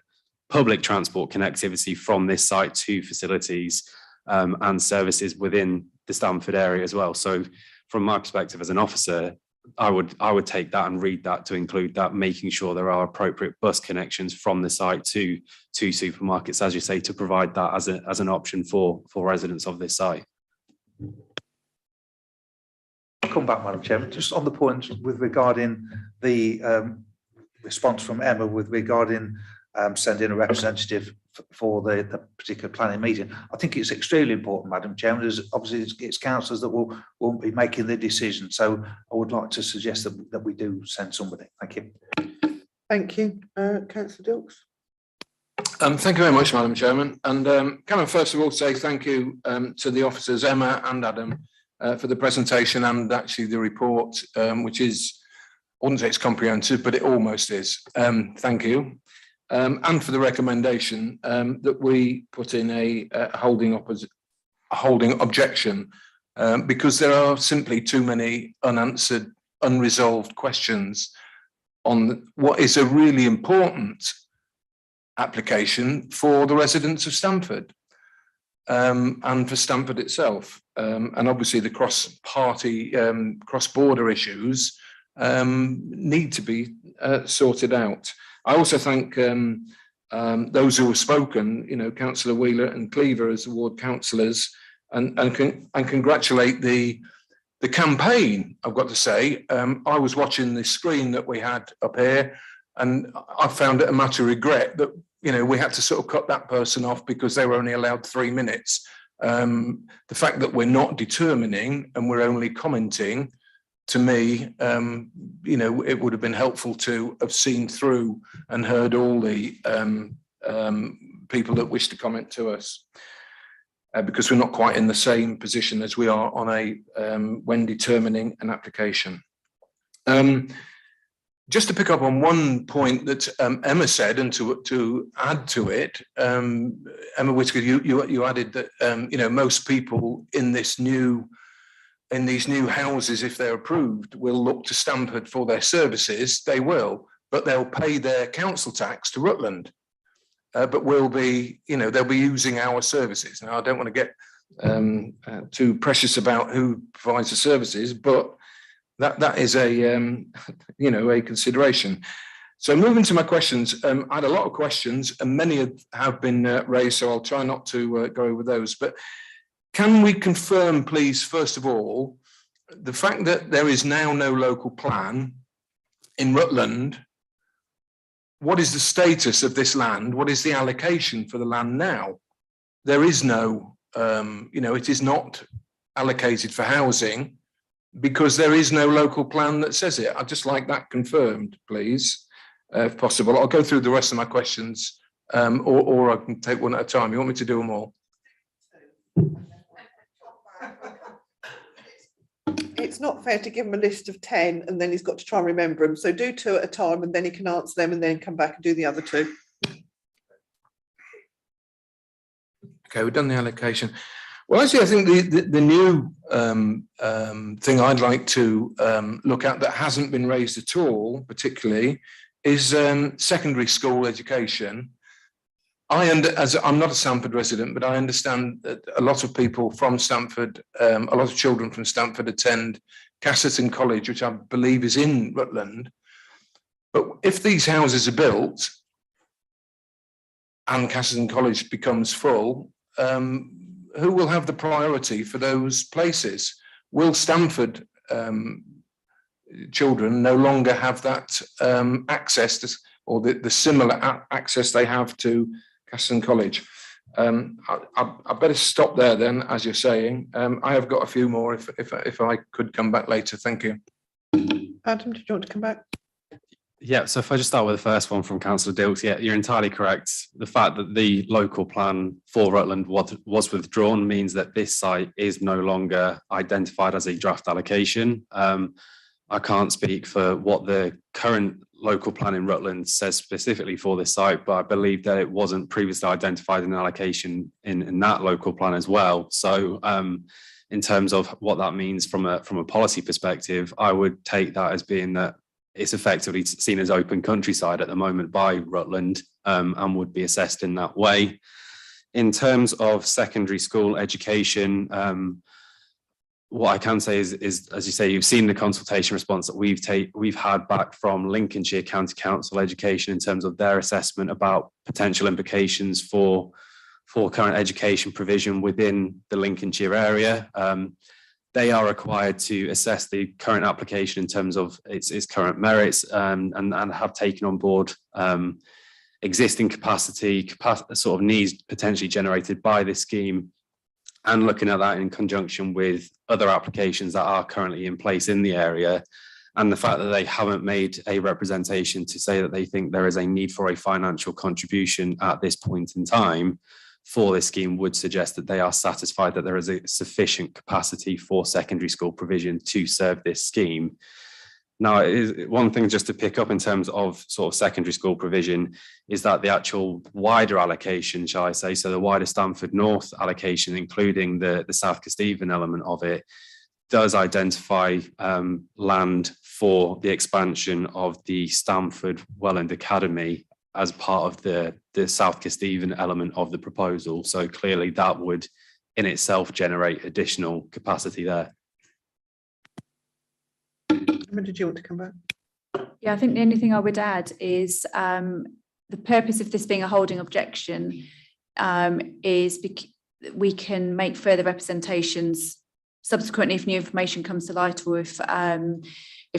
S9: public transport connectivity from this site to facilities and services within the Stamford area as well. So from my perspective as an officer, I would take that and read that to include that, making sure there are appropriate bus connections from the site to supermarkets, as you say, to provide that as an option for residents of this site.
S8: I'll come back, Madam Chairman, just on the point with regarding the response from Emma with regarding sending a representative for the particular planning meeting. I think it's extremely important, Madam Chairman, as obviously it's councillors that won't be making the decision. So I would like to suggest that we do send somebody. Thank you.
S1: Thank you. Councillor Dilks.
S4: Thank you very much, Madam Chairman. And can I first of all say thank you to the officers, Emma and Adam, for the presentation and actually the report, which is, I wouldn't say it's comprehensive, but it almost is. Thank you. And for the recommendation that we put in a holding objection, because there are simply too many unanswered, unresolved questions on what is a really important application for the residents of Stamford and for Stamford itself. And obviously the cross-party, cross-border issues need to be sorted out. I also thank those who have spoken, you know, Councillor Wheeler and Cleaver as the ward councillors, and congratulate the campaign. I've got to say, I was watching the screen that we had up here, and I found it a matter of regret that, you know, we had to sort of cut that person off because they were only allowed 3 minutes. The fact that we're not determining and we're only commenting, to me, you know, it would have been helpful to have seen through and heard all the people that wish to comment to us, because we're not quite in the same position as we are on a when determining an application. Just to pick up on one point that Emma said, and to add to it, Emma Whitaker, you added that you know, most people in these new houses, if they're approved, will look to Stamford for their services. They will, but they'll pay their council tax to Rutland. But we'll be, you know, they'll be using our services. Now, I don't want to get too precious about who provides the services, but that is a you know, a consideration. So moving to my questions, I had a lot of questions, and many have been raised, so I'll try not to go over those. But can we confirm, please, first of all, the fact that there is now no local plan in Rutland? What is the status of this land? What is the allocation for the land now? There is no, you know, it is not allocated for housing because there is no local plan that says it. I'd just like that confirmed, please, if possible. I'll go through the rest of my questions, or I can take one at a time. You want me to do them all?
S1: It's not fair to give him a list of 10 and then he's got to try and remember them. So do 2 at a time and then he can answer them and then come back and do the other 2.
S4: Okay, we've done the allocation. Well, actually, I think the new thing I'd like to look at that hasn't been raised at all, particularly, is secondary school education. As I'm not a Stamford resident, but I understand that a lot of people from Stamford, a lot of children from Stamford attend Castleton College, which I believe is in Rutland. But if these houses are built and Castleton College becomes full, who will have the priority for those places? Will Stamford children no longer have that access to, or the similar access they have to Castleton College? I better stop there then, as you're saying. I have got a few more if I could come back later. Thank you.
S1: Adam, did you want to come back?
S9: Yeah, so if I just start with the first one from Councillor Dilks, yeah, you're entirely correct. The fact that the local plan for Rutland was withdrawn means that this site is no longer identified as a draft allocation. I can't speak for what the current local plan in Rutland says specifically for this site, but I believe that it wasn't previously identified in an allocation in that local plan as well. So in terms of what that means from a policy perspective, I would take that as being that it's effectively seen as open countryside at the moment by Rutland, and would be assessed in that way. In terms of secondary school education, what I can say is, as you say, you've seen the consultation response that we've had back from Lincolnshire County Council Education in terms of their assessment about potential implications for current education provision within the Lincolnshire area. They are required to assess the current application in terms of its current merits, and have taken on board existing capacity sort of needs potentially generated by this scheme, and looking at that in conjunction with other applications that are currently in place in the area. And the fact that they haven't made a representation to say that they think there is a need for a financial contribution at this point in time for this scheme would suggest that they are satisfied that there is a sufficient capacity for secondary school provision to serve this scheme. Now, it is one thing just to pick up in terms of sort of secondary school provision is that the actual wider allocation, shall I say, so the wider Stamford North allocation, including the South Kesteven element of it, does identify land for the expansion of the Stamford Welland Academy as part of the South Kesteven element of the proposal. So clearly that would in itself generate additional capacity there.
S1: Did you want to come back?
S5: Yeah, I think the only thing I would add is the purpose of this being a holding objection is we can make further representations subsequently if new information comes to light, or if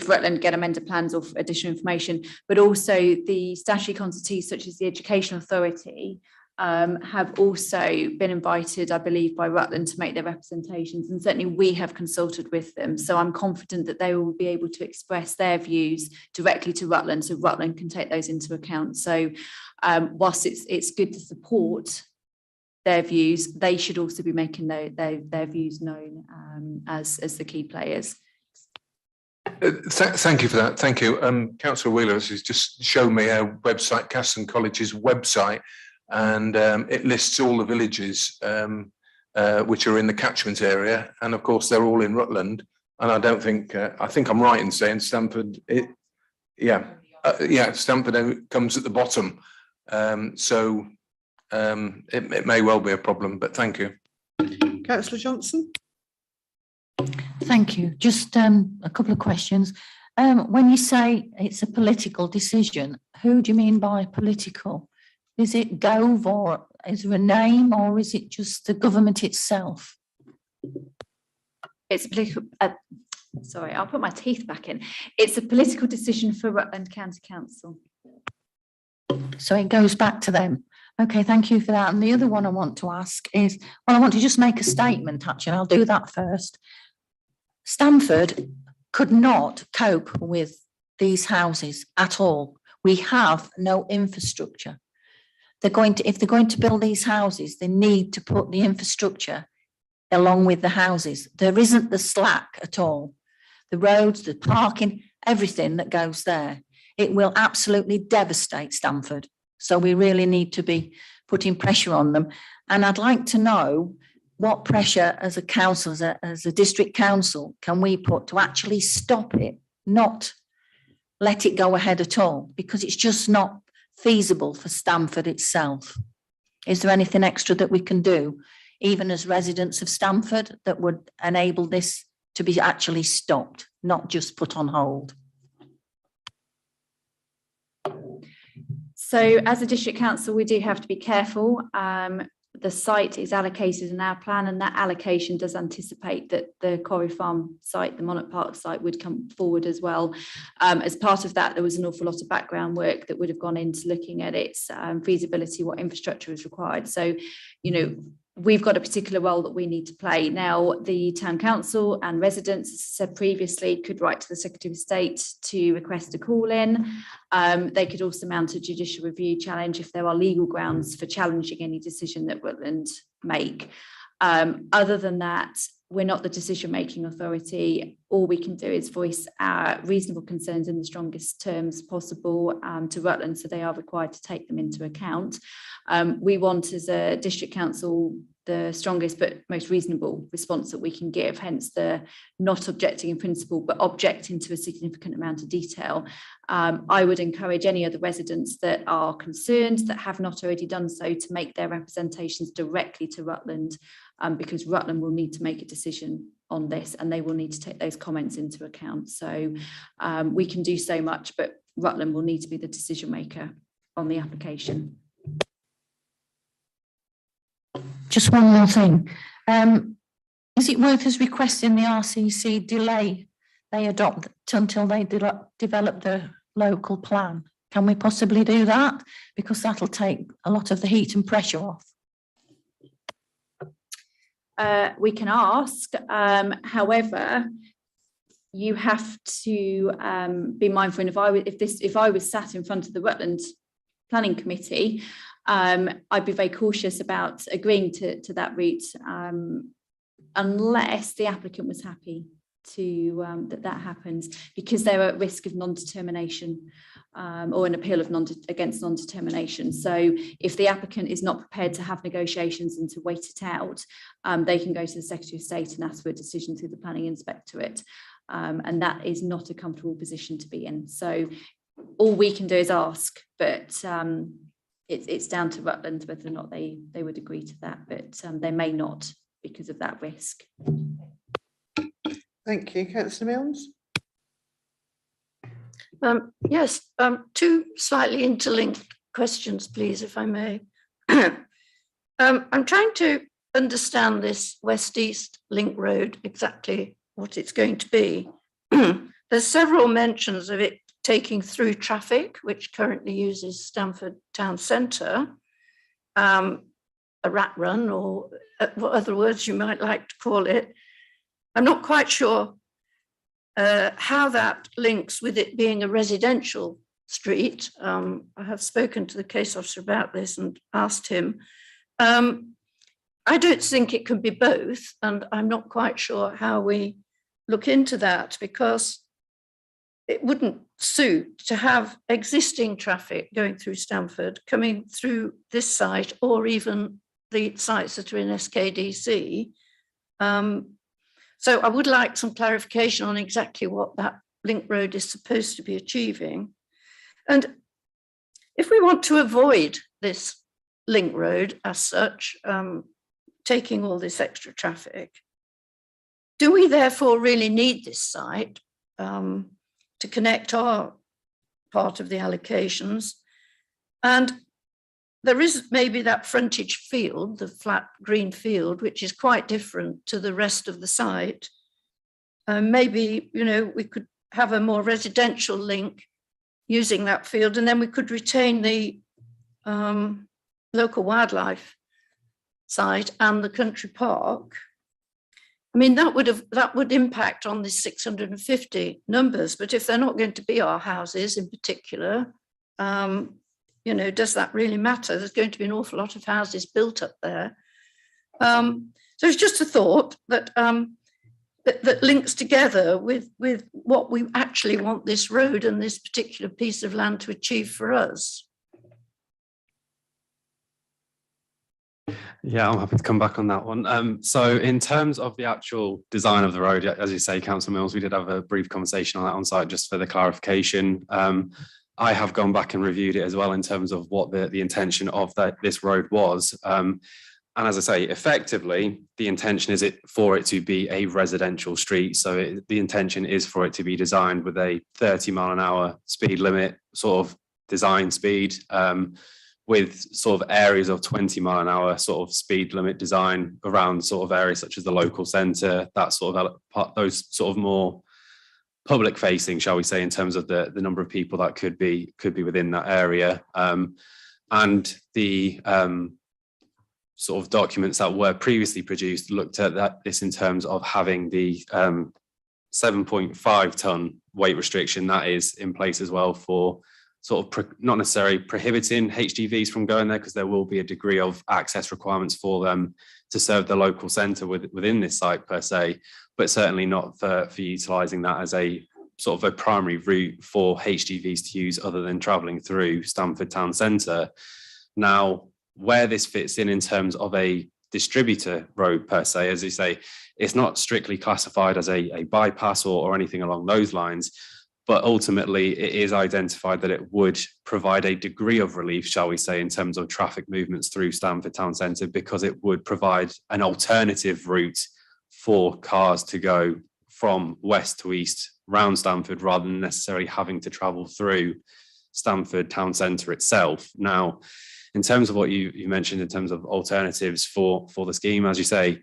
S5: Rutland get amended plans or additional information. But also the statutory consultees such as the Education Authority have also been invited, I believe, by Rutland to make their representations, and certainly we have consulted with them. So I'm confident that they will be able to express their views directly to Rutland, so Rutland can take those into account. So whilst it's good to support their views, they should also be making their views known as the key players.
S4: Thank you for that. Thank you. Councillor Wheeler has just shown me our website, Caston College's website, and it lists all the villages which are in the catchment area, and of course they're all in Rutland. And I don't think I think I'm right in saying Stamford. Stamford comes at the bottom, so it may well be a problem. But thank you,
S1: Councillor Johnson.
S6: Thank you. Just a couple of questions. When you say it's a political decision, who do you mean by political? Is it Gove, or is there a name, or is it just the government itself?
S5: It's a political, sorry, I'll put my teeth back in. It's a political decision for Rutland County Council.
S6: So it goes back to them. Okay, thank you for that. And the other one I want to ask is, well, I want to just make a statement, actually. I'll do that first. Stamford could not cope with these houses at all. We have no infrastructure. If they're going to build these houses, they need to put the infrastructure along with the houses. There isn't the slack at all. The roads, the parking, everything that goes there. It will absolutely devastate Stamford. So we really need to be putting pressure on them. And I'd like to know what pressure as a council, as a district council, can we put to actually stop it, not let it go ahead at all, because it's just not feasible for Stamford itself. Is there anything extra that we can do, even as residents of Stamford, that would enable this to be actually stopped, not just put on hold?
S5: So as a district council, we do have to be careful. The site is allocated in our plan, and that allocation does anticipate that the Quarry Farm site, the Monarch Park site, would come forward as well. As part of that, there was an awful lot of background work that would have gone into looking at its feasibility, what infrastructure is required. So, you know, we've got a particular role that we need to play. Now, the town council and residents, as I said previously, could write to the Secretary of State to request a call-in. They could also mount a judicial review challenge if there are legal grounds for challenging any decision that Rutland make. Other than that, we're not the decision-making authority. All we can do is voice our reasonable concerns in the strongest terms possible to Rutland, so they are required to take them into account. We want, as a district council, the strongest but most reasonable response that we can give, hence the not objecting in principle, but objecting to a significant amount of detail. I would encourage any other residents that are concerned, that have not already done so, to make their representations directly to Rutland, because Rutland will need to make a decision on this and they will need to take those comments into account. So we can do so much, but Rutland will need to be the decision maker on the application.
S6: Just one more thing. Is it worth us requesting the RCC delay they adopt until they develop the local plan? Can we possibly do that? Because that'll take a lot of the heat and pressure off.
S5: We can ask, however, you have to be mindful. And if I was sat in front of the Rutland Planning Committee, I'd be very cautious about agreeing to that route, unless the applicant was happy to that happens, because they're at risk of non-determination or an appeal of against non-determination. So if the applicant is not prepared to have negotiations and to wait it out, they can go to the Secretary of State and ask for a decision through the Planning Inspectorate, and that is not a comfortable position to be in. So all we can do is ask, but it's down to Rutland whether or not they would agree to that, but they may not because of that risk.
S1: Thank you. Councillor Milnes?
S7: Yes, two slightly interlinked questions, please, if I may. I'm trying to understand this west-east link road, exactly what it's going to be. There's several mentions of it taking through traffic, which currently uses Stamford town centre, a rat run, or what other words you might like to call it. I'm not quite sure how that links with it being a residential street. I have spoken to the case officer about this and asked him. I don't think it can be both, and I'm not quite sure how we look into that, because it wouldn't suit to have existing traffic going through Stamford coming through this site, or even the sites that are in SKDC. So I would like some clarification on exactly what that link road is supposed to be achieving. And if we want to avoid this link road as such, taking all this extra traffic, do we therefore really need this site to connect our part of the allocations? And there is maybe that frontage field, the flat green field, which is quite different to the rest of the site. Maybe, we could have a more residential link using that field, and then we could retain the local wildlife site and the country park. I mean, that would impact on the 650 numbers, but if they're not going to be our houses in particular, does that really matter? There's going to be an awful lot of houses built up there. So it's just a thought that that links together with what we actually want this road and this particular piece of land to achieve for us.
S9: Yeah, I'm happy to come back on that one. So in terms of the actual design of the road, as you say, Councillor Milnes, we did have a brief conversation on that on site just for the clarification. I have gone back and reviewed it as well in terms of what the intention of this road was. And as I say, effectively, the intention is for it to be a residential street. So the intention is for it to be designed with a 30-mile-an-hour speed limit, sort of design speed, with sort of areas of 20-mile-an-hour sort of speed limit design around sort of areas such as the local centre, that sort of those sort of more public facing, shall we say, in terms of the number of people that could be within that area. And the sort of documents that were previously produced looked at this in terms of having the 7.5 ton weight restriction that is in place as well for sort of not necessarily prohibiting HGVs from going there, because there will be a degree of access requirements for them to serve the local centre within this site per se, but certainly not for utilising that as a sort of a primary route for HGVs to use other than travelling through Stamford town centre. Now, where this fits in terms of a distributor road per se, as you say, it's not strictly classified as a bypass or anything along those lines, but ultimately it is identified that it would provide a degree of relief, shall we say, in terms of traffic movements through Stamford town centre, because it would provide an alternative route for cars to go from west to east round Stamford, rather than necessarily having to travel through Stamford town centre itself. Now, in terms of what you mentioned in terms of alternatives for the scheme, as you say,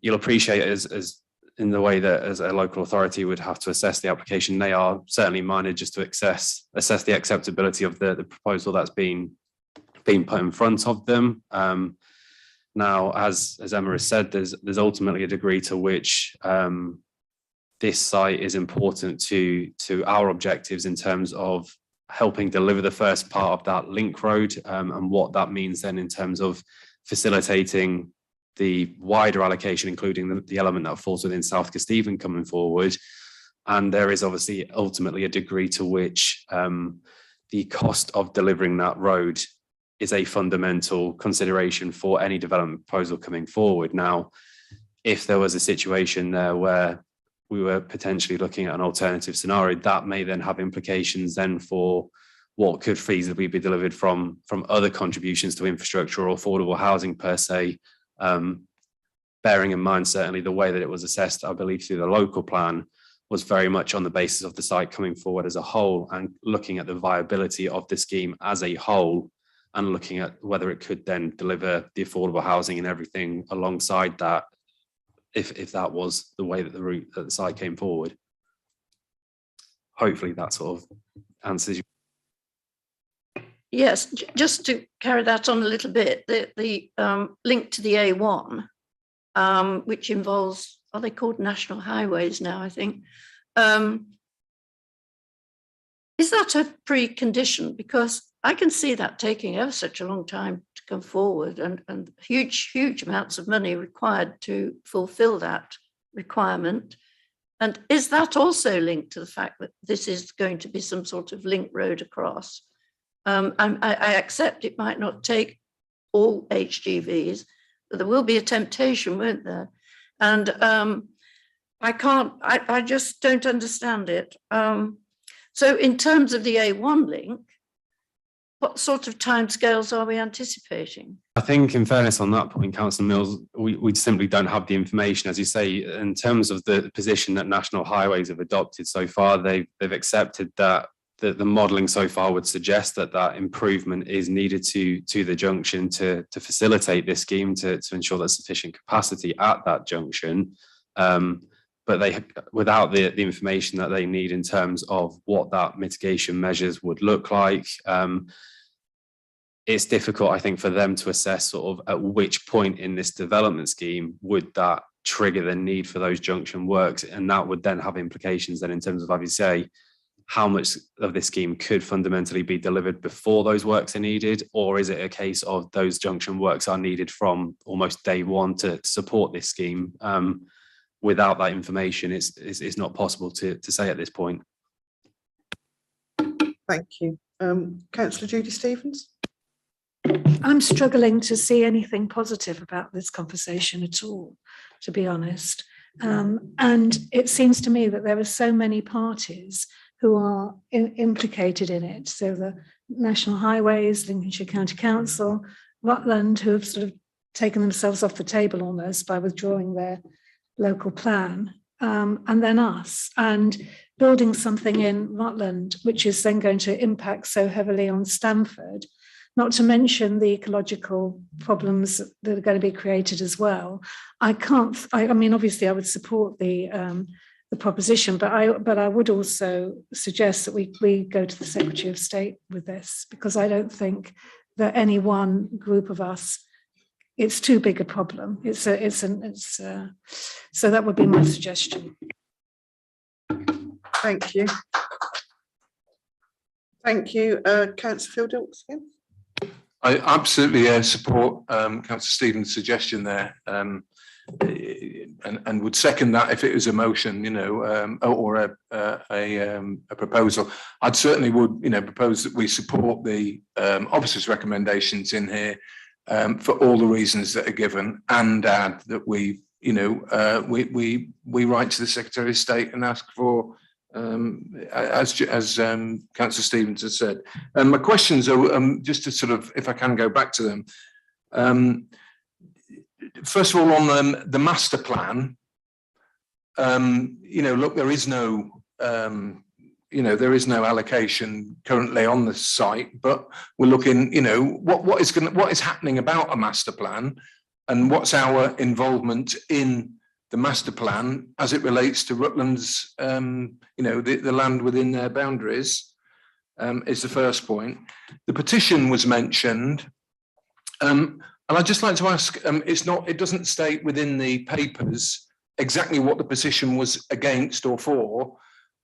S9: you'll appreciate as in the way that as a local authority would have to assess the application, they are certainly minded just to assess the acceptability of the proposal that's been put in front of them. Now, as Emma has said, there's ultimately a degree to which this site is important to our objectives in terms of helping deliver the first part of that link road, and what that means then in terms of facilitating the wider allocation, including the element that falls within South Kesteven coming forward. And there is obviously ultimately a degree to which the cost of delivering that road is a fundamental consideration for any development proposal coming forward. Now, if there was a situation there where we were potentially looking at an alternative scenario, that may then have implications then for what could feasibly be delivered from other contributions to infrastructure or affordable housing per se. Bearing in mind, certainly the way that it was assessed, I believe through the local plan, was very much on the basis of the site coming forward as a whole and looking at the viability of the scheme as a whole, and looking at whether it could then deliver the affordable housing and everything alongside that, if that was the way that the route that the site came forward. Hopefully that sort of answers you.
S7: Yes, just to carry that on a little bit, the link to the A1, which involves, are they called national highways now, I think? Is that a precondition? Because I can see that taking ever such a long time to come forward, and huge amounts of money required to fulfill that requirement. And is that also linked to the fact that this is going to be some sort of link road across? I accept it might not take all HGVs, but there will be a temptation, won't there? And I just don't understand it. So in terms of the A1 link, what sort of timescales are we anticipating?
S9: I think in fairness on that point, Councillor Mills, we simply don't have the information. As you say, in terms of the position that National Highways have adopted so far, they've accepted that the modelling so far would suggest that improvement is needed to the junction to facilitate this scheme, to ensure there's sufficient capacity at that junction. But they, without the information that they need in terms of what that mitigation measures would look like, it's difficult, I think, for them to assess sort of at which point in this development scheme would that trigger the need for those junction works, and that would then have implications then in terms of, as you say, how much of this scheme could fundamentally be delivered before those works are needed, or is it a case of those junction works are needed from almost day one to support this scheme? Without that information, it's not possible to say at this point.
S1: Thank you. Councillor Judy Stevens.
S15: I'm struggling to see anything positive about this conversation at all, to be honest. And it seems to me that there are so many parties who are implicated in it. So the National Highways, Lincolnshire County Council, Rutland, who have sort of taken themselves off the table almost by withdrawing their local plan, and then us, and building something in Rutland, which is then going to impact so heavily on Stamford, not to mention the ecological problems that are going to be created as well. I mean, obviously I would support the proposition, but I would also suggest that we go to the Secretary of State with this, because I don't think that any one group of us it's too big a problem. So that would be my suggestion.
S1: Thank you. Thank you, Councillor Phil again.
S4: I absolutely support Councillor Stevens' suggestion there, and would second that if it was a motion, you know, or a proposal. I'd certainly would, you know, propose that we support the officer's recommendations in here for all the reasons that are given, and add that we, you know, we write to the Secretary of State and ask for, as Councillor Stevens has said. My questions are just to sort of, if I can go back to them. First of all, on the master plan, you know, look, there is no, you know, there is no allocation currently on the site, but we're looking, you know, what is happening about a master plan, and what's our involvement in the master plan as it relates to Rutland's, you know, the land within their boundaries, is the first point. The petition was mentioned, and I'd just like to ask, it doesn't state within the papers exactly what the petition was against or for.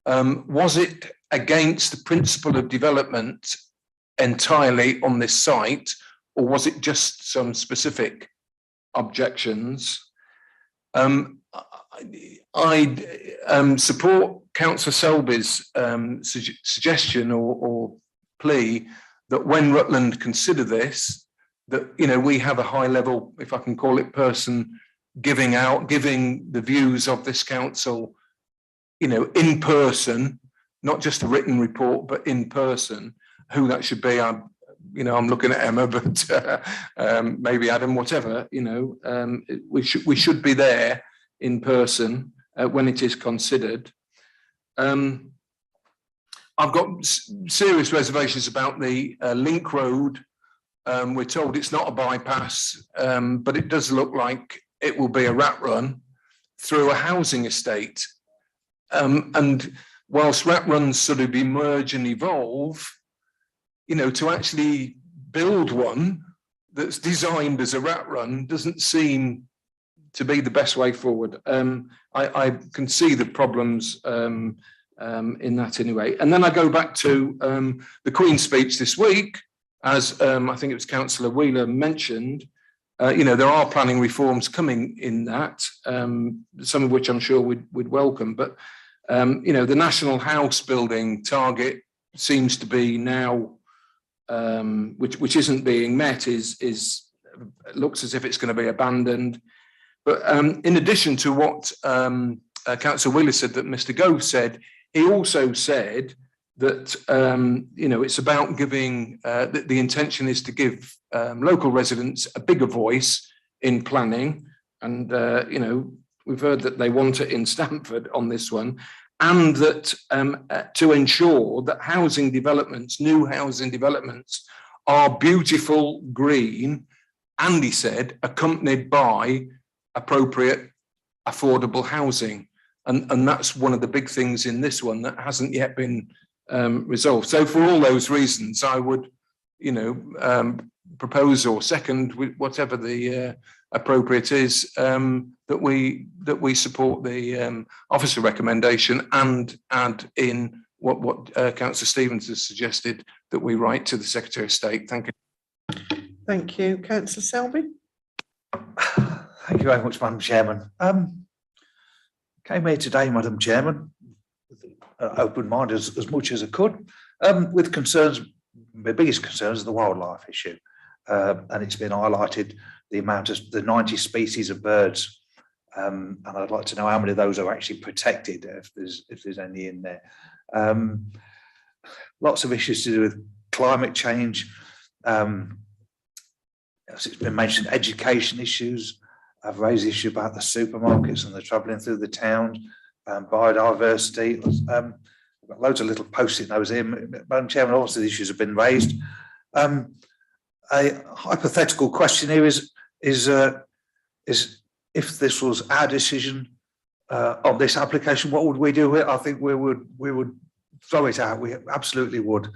S4: Was it against the principle of development entirely on this site, or was it just some specific objections? I support Councillor Selby's suggestion or plea that when Rutland consider this, that, you know, we have a high level, if I can call it, person giving the views of this council, you know, in person, not just a written report, but in person. Who that should be, you know, I'm looking at Emma, but maybe Adam, whatever, you know, we should be there in person when it is considered. I've got serious reservations about the link road. We're told it's not a bypass, but it does look like it will be a rat run through a housing estate. And whilst rat runs sort of emerge and evolve, you know, to actually build one that's designed as a rat run doesn't seem to be the best way forward. I can see the problems in that anyway. And then I go back to the Queen's speech this week, as I think it was Councillor Wheeler mentioned. You know, there are planning reforms coming in that, some of which I'm sure we'd welcome. But you know, the national house building target seems to be now, which isn't being met, looks as if it's going to be abandoned. But in addition to what Councillor Wheeler said, that Mr. Gove said, he also said that you know, it's about giving, the intention is to give local residents a bigger voice in planning, and you know, we've heard that they want it in Stamford on this one, and that to ensure that housing developments, new housing developments, are beautiful, green, and he said accompanied by appropriate affordable housing, and that's one of the big things in this one that hasn't yet been resolved. So for all those reasons, I would, you know, propose or second, whatever the appropriate is, that we support the officer recommendation and add in what Councillor Stevens has suggested, that we write to the Secretary of State. Thank you.
S1: Thank you, Councillor Selby.
S8: Thank you very much, Madam Chairman. Came here today, Madam Chairman, with an open mind as much as I could, with concerns. My biggest concern is the wildlife issue, and it's been highlighted the amount of the 90 species of birds, and I'd like to know how many of those are actually protected, if there's any in there. Lots of issues to do with climate change. As it's been mentioned, education issues. I've raised the issue about the supermarkets and the travelling through the town, biodiversity. I've got loads of little post-it notes here. Madam Chairman, obviously the issues have been raised. A hypothetical question here is if this was our decision on this application, what would we do with it? I think we would throw it out. We absolutely would.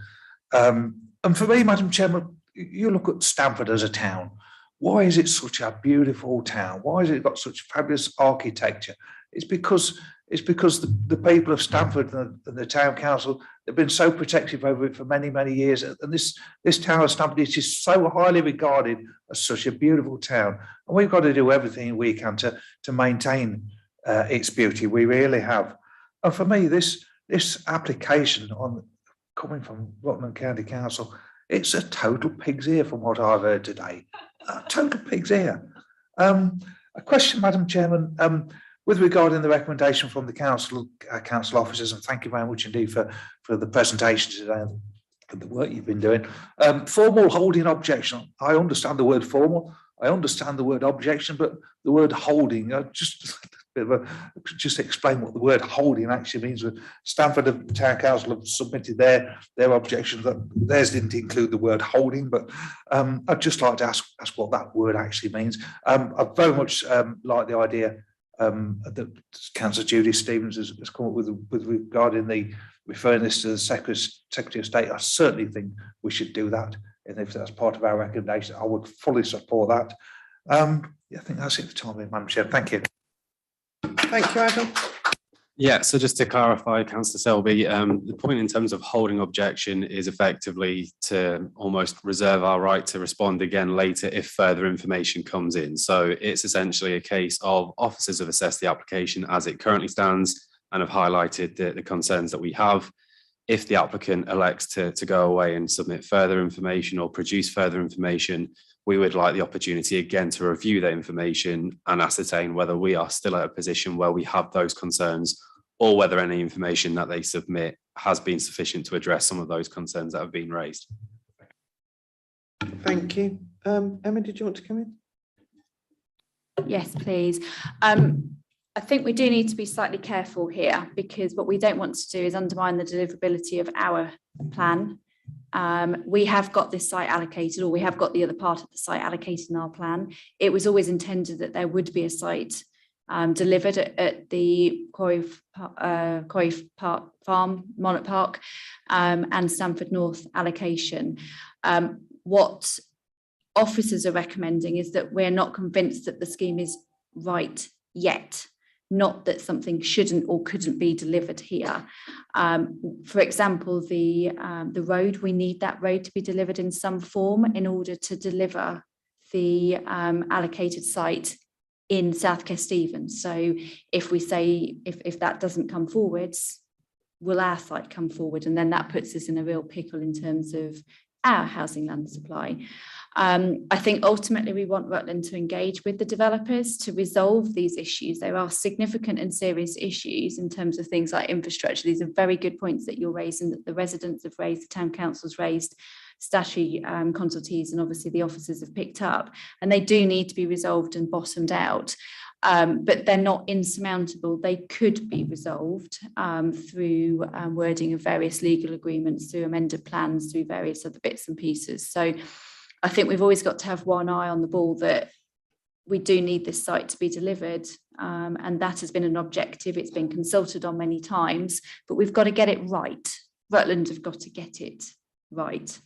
S8: And for me, Madam Chairman, you look at Stamford as a town. why is it such a beautiful town? Why has it got such fabulous architecture? It's because the people of Stamford and the town council have been so protective over it for many, many years. And this town of Stamford is just so highly regarded as such a beautiful town. And we've got to do everything we can to maintain its beauty. We really have. And for me, this application coming from Rutland County Council, it's a total pig's ear from what I've heard today. A total pig's ear. A question, Madam Chairman, with regarding the recommendation from the council officers, and thank you very much indeed for the presentation today and the work you've been doing. Formal holding objection. I understand the word formal. I understand the word objection, but the word holding, just explain what the word holding actually means. Stamford Town Council have submitted their objections. Theirs didn't include the word holding, but I'd just like to ask what that word actually means. I very much like the idea that Councillor Judy Stevens has come up with regarding referring this to the Secretary of State. I certainly think we should do that. And if that's part of our recommendation, I would fully support that. I think that's it for time being, Madam Chair. Thank you.
S1: Thank you, Adam.
S9: Yeah, so just to clarify, Councillor Selby, the point in terms of holding objection is effectively to almost reserve our right to respond again later if further information comes in. So it's essentially a case of officers have assessed the application as it currently stands and have highlighted the concerns that we have. If the applicant elects to go away and submit further information or produce further information, we would like the opportunity again to review that information and ascertain whether we are still at a position where we have those concerns or whether any information that they submit has been sufficient to address some of those concerns that have been raised.
S1: Thank you. Emma, did you want to come in?
S5: Yes, please. I think we do need to be slightly careful here, because what we don't want to do is undermine the deliverability of our plan. We have got this site allocated, or we have got the other part of the site allocated in our plan. It was always intended that there would be a site delivered at the Quarry Park Farm, Monarch Park, and Stamford North allocation. What officers are recommending is that we're not convinced that the scheme is right yet. Not that something shouldn't or couldn't be delivered here. For example, the road, we need that road to be delivered in some form in order to deliver the allocated site in South Kesteven. So if we say, if that doesn't come forwards, will our site come forward? And then that puts us in a real pickle in terms of our housing land supply. I think ultimately we want Rutland to engage with the developers to resolve these issues. There are significant and serious issues in terms of things like infrastructure. These are very good points that you're raising, that the residents have raised, the town council's raised, statutory consultees, and obviously the officers have picked up, and they do need to be resolved and bottomed out. But they're not insurmountable. They could be resolved through wording of various legal agreements, through amended plans, through various other bits and pieces. So I think we've always got to have one eye on the ball that we do need this site to be delivered. And that has been an objective. It's been consulted on many times, but we've got to get it right. Rutland have got to get it right.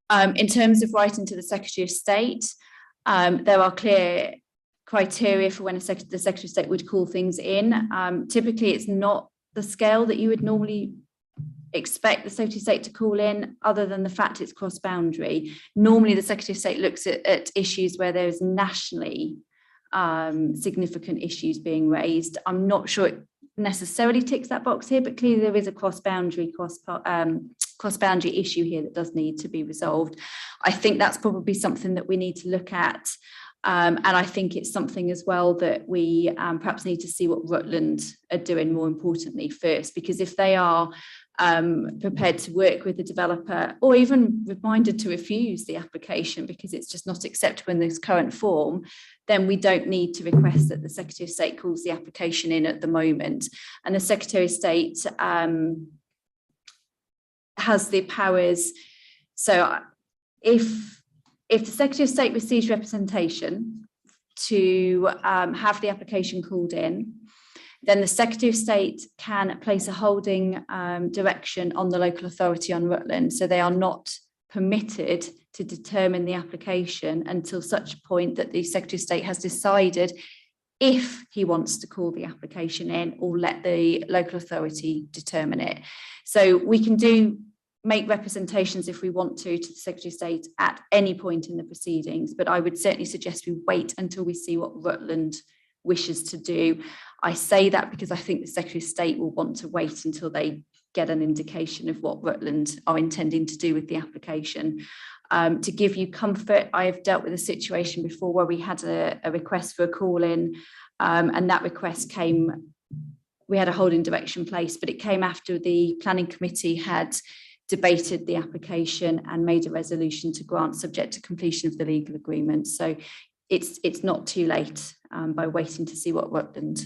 S5: In terms of writing to the Secretary of State, there are clear criteria for when the Secretary of State would call things in. Typically, it's not the scale that you would normally expect the Secretary of State to call in, other than the fact it's cross-boundary. Normally, the Secretary of State looks at issues where there is nationally significant issues being raised. I'm not sure it necessarily ticks that box here, but clearly there is a cross-boundary issue here that does need to be resolved. I think that's probably something that we need to look at. And I think it's something as well that we perhaps need to see what Rutland are doing more importantly first, because if they are prepared to work with the developer, or even reminded to refuse the application because it's just not acceptable in this current form, then we don't need to request that the Secretary of State calls the application in at the moment. And the Secretary of State has the powers. So if the Secretary of State receives representation to have the application called in, then the Secretary of State can place a holding direction on the local authority on Rutland. So they are not permitted to determine the application until such a point that the Secretary of State has decided if he wants to call the application in or let the local authority determine it. So we can make representations if we want to the Secretary of State at any point in the proceedings, but I would certainly suggest we wait until we see what Rutland wishes to do. I say that because I think the Secretary of State will want to wait until they get an indication of what Rutland are intending to do with the application. To give you comfort, I have dealt with a situation before where we had a request for a call-in, and that request came, we had a holding direction placed, but it came after the planning committee had debated the application and made a resolution to grant subject to completion of the legal agreement. So it's not too late by waiting to see what Rutland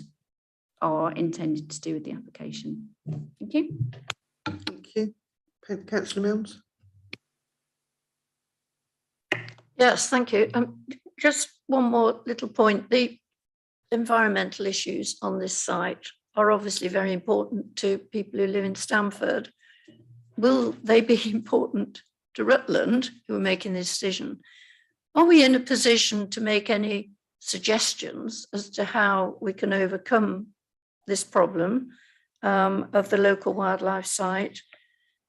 S5: are intended to do with the application. Thank you.
S1: Thank you. Councillor Milnes.
S7: Yes, thank you. Just one more little point. The environmental issues on this site are obviously very important to people who live in Stamford. Will they be important to Rutland, who are making this decision? Are we in a position to make any suggestions as to how we can overcome this problem of the local wildlife site?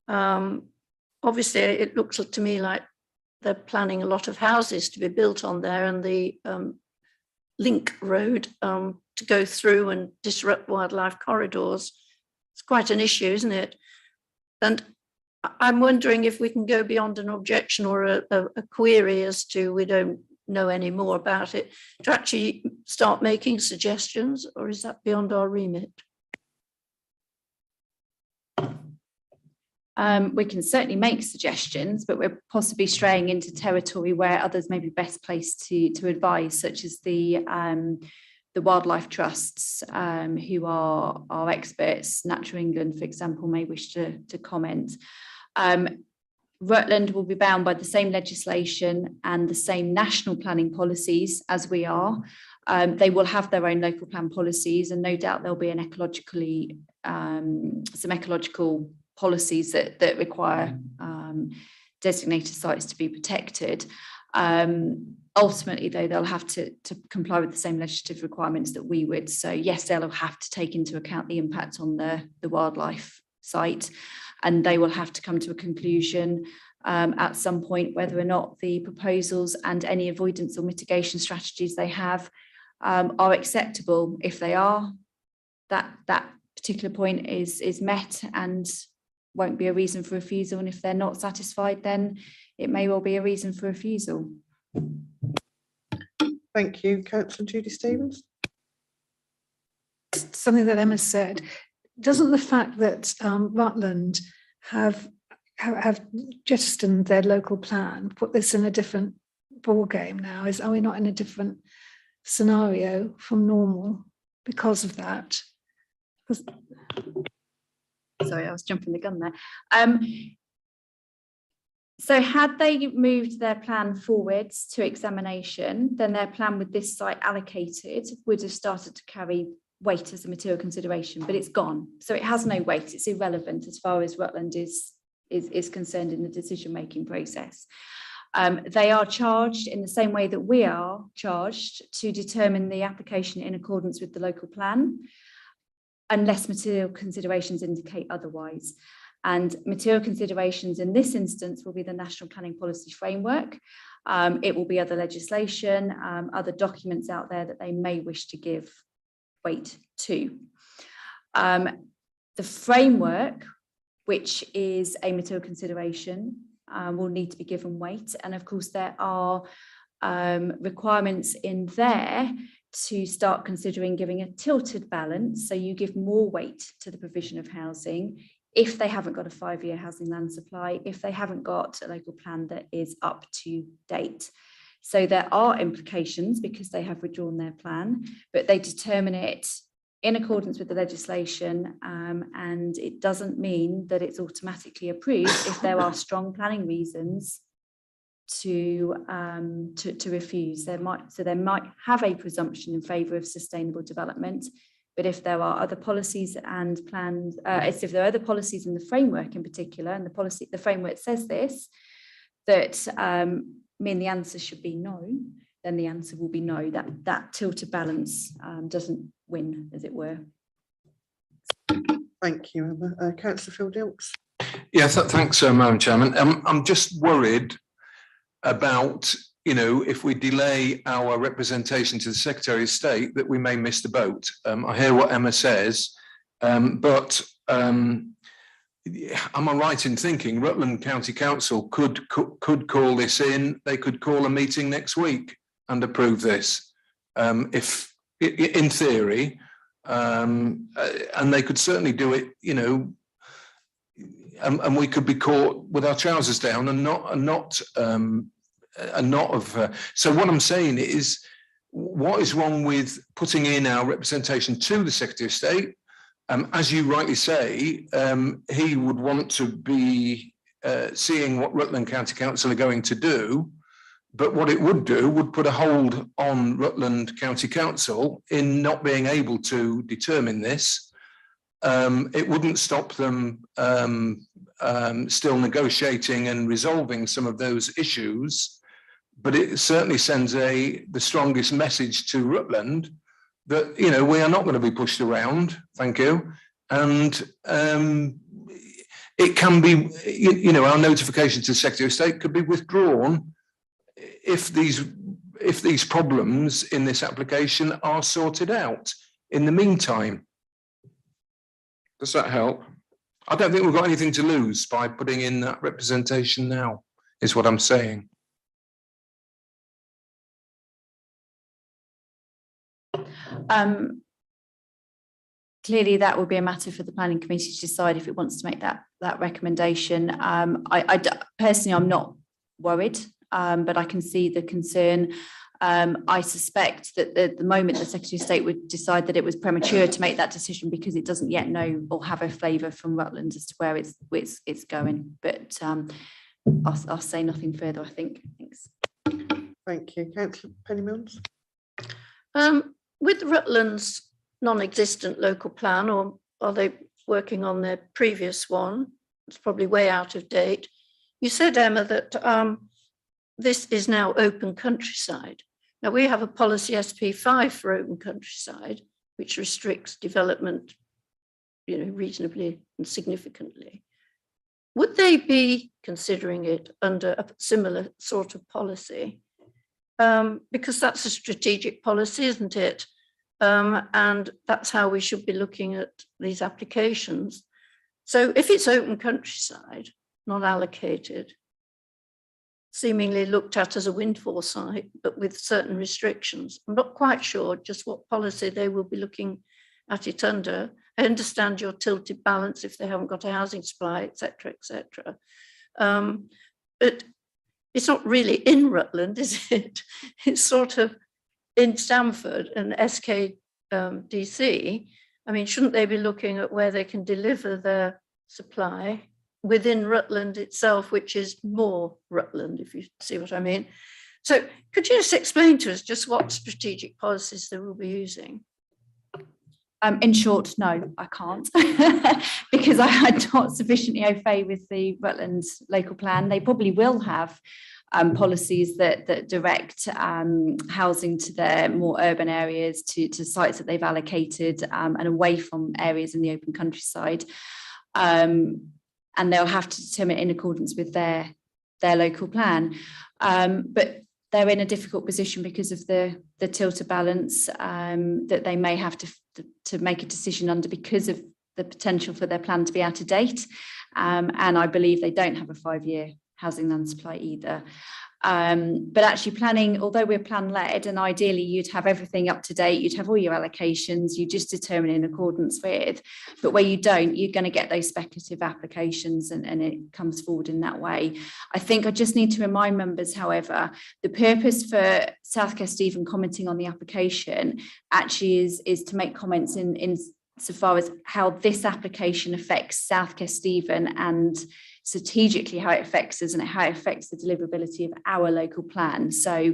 S7: Obviously, it looks to me like they're planning a lot of houses to be built on there, and the link road to go through and disrupt wildlife corridors. It's quite an issue, isn't it? And I'm wondering if we can go beyond an objection or a query as to we don't know any more about it, to actually start making suggestions, or is that beyond our remit?
S5: We can certainly make suggestions, but we're possibly straying into territory where others may be best placed to advise, such as the wildlife trusts who are experts. Natural England, for example, may wish to comment. Rutland will be bound by the same legislation and the same national planning policies as we are. They will have their own local plan policies, and no doubt there'll be an some ecological policies that require designated sites to be protected. Ultimately, though, they'll have to comply with the same legislative requirements that we would. So yes, they'll have to take into account the impact on the wildlife site, and they will have to come to a conclusion at some point whether or not the proposals and any avoidance or mitigation strategies they have are acceptable. If they are, that particular point is met and won't be a reason for refusal, and if they're not satisfied, then it may well be a reason for refusal.
S1: Thank you. Councillor Judy Stevens.
S15: Something that Emma said, doesn't the fact that Rutland have jettisoned their local plan put this in a different ball game now? Are we not in a different scenario from normal because of that?
S5: Sorry, I was jumping the gun there. So had they moved their plan forwards to examination, then their plan with this site allocated would have started to carry weight as a material consideration, but it's gone. So it has no weight. It's irrelevant as far as Rutland is concerned in the decision-making process. They are charged in the same way that we are charged to determine the application in accordance with the local plan, unless material considerations indicate otherwise. And material considerations in this instance will be the National Planning Policy Framework. It will be other legislation, other documents out there that they may wish to give weight to. The framework, which is a material consideration, will need to be given weight. And of course, there are requirements in there to start considering giving a tilted balance. So you give more weight to the provision of housing if they haven't got a 5-year housing land supply, if they haven't got a local plan that is up to date. So there are implications because they have withdrawn their plan, but they determine it in accordance with the legislation, and it doesn't mean that it's automatically approved if there are strong planning reasons to refuse. There might have a presumption in favour of sustainable development, but if there are other policies and plans, if there are other policies in the framework in particular, and the framework says this, that mean the answer should be no, then the answer will be no. That tilted balance doesn't win, as it were.
S1: Thank you, Emma. Councillor Phil Dilks.
S4: Yeah, thanks, Madam Chairman. I'm just worried about, you know, if we delay our representation to the Secretary of State, that we may miss the boat. I hear what Emma says, but am I right in thinking Rutland County Council could call this in? They could call a meeting next week and approve this, if in theory, and they could certainly do it, you know, and we could be caught with our trousers down and not of. So what I'm saying is, what is wrong with putting in our representation to the Secretary of State? As you rightly say, he would want to be seeing what Rutland County Council are going to do, but what it would do would put a hold on Rutland County Council in not being able to determine this. It wouldn't stop them still negotiating and resolving some of those issues, but it certainly sends the strongest message to Rutland that, you know, we are not going to be pushed around, thank you. And it can be, you know, our notification to the Secretary of State could be withdrawn if these problems in this application are sorted out in the meantime. Does that help? I don't think we've got anything to lose by putting in that representation now, is what I'm saying.
S5: Clearly, that will be a matter for the planning committee to decide if it wants to make that recommendation. Personally, I'm not worried, but I can see the concern. I suspect that at the moment the Secretary of State would decide that it was premature to make that decision because it doesn't yet know or have a flavour from Rutland as to where it's going. But I'll say nothing further, I think. Thanks.
S1: Thank you. Councillor Penny-Mills.
S7: With Rutland's non-existent local plan, or are they working on their previous one? It's probably way out of date. You said, Emma, that this is now open countryside. Now, we have a policy SP5 for open countryside, which restricts development, you know, reasonably and significantly. Would they be considering it under a similar sort of policy? Because that's a strategic policy, isn't it? And that's how we should be looking at these applications. So if it's open countryside, not allocated, seemingly looked at as a windfall site, but with certain restrictions, I'm not quite sure just what policy they will be looking at it under. I understand your tilted balance if they haven't got a housing supply, etc., etc. But it's not really in Rutland, is it? It's sort of in Stamford and SKDC. I mean, shouldn't they be looking at where they can deliver their supply within Rutland itself, which is more Rutland, if you see what I mean? So could you just explain to us just what strategic policies they will be using?
S5: In short, no, I can't, because I'm not sufficiently au fait with the Rutland local plan. They probably will have policies that direct housing to their more urban areas, to sites that they've allocated and away from areas in the open countryside. And they'll have to determine in accordance with their local plan. But they're in a difficult position because of the tilted balance that they may have to make a decision under because of the potential for their plan to be out of date. And I believe they don't have a 5-year housing land supply either. But actually planning, although we're plan led and ideally you'd have everything up to date, you'd have all your allocations, you just determine in accordance with, but where you don't, you're going to get those speculative applications and it comes forward in that way. I think I just need to remind members, however, the purpose for South Kesteven commenting on the application actually is to make comments in so far as how this application affects South Kesteven and strategically how it affects us and how it affects the deliverability of our local plan. So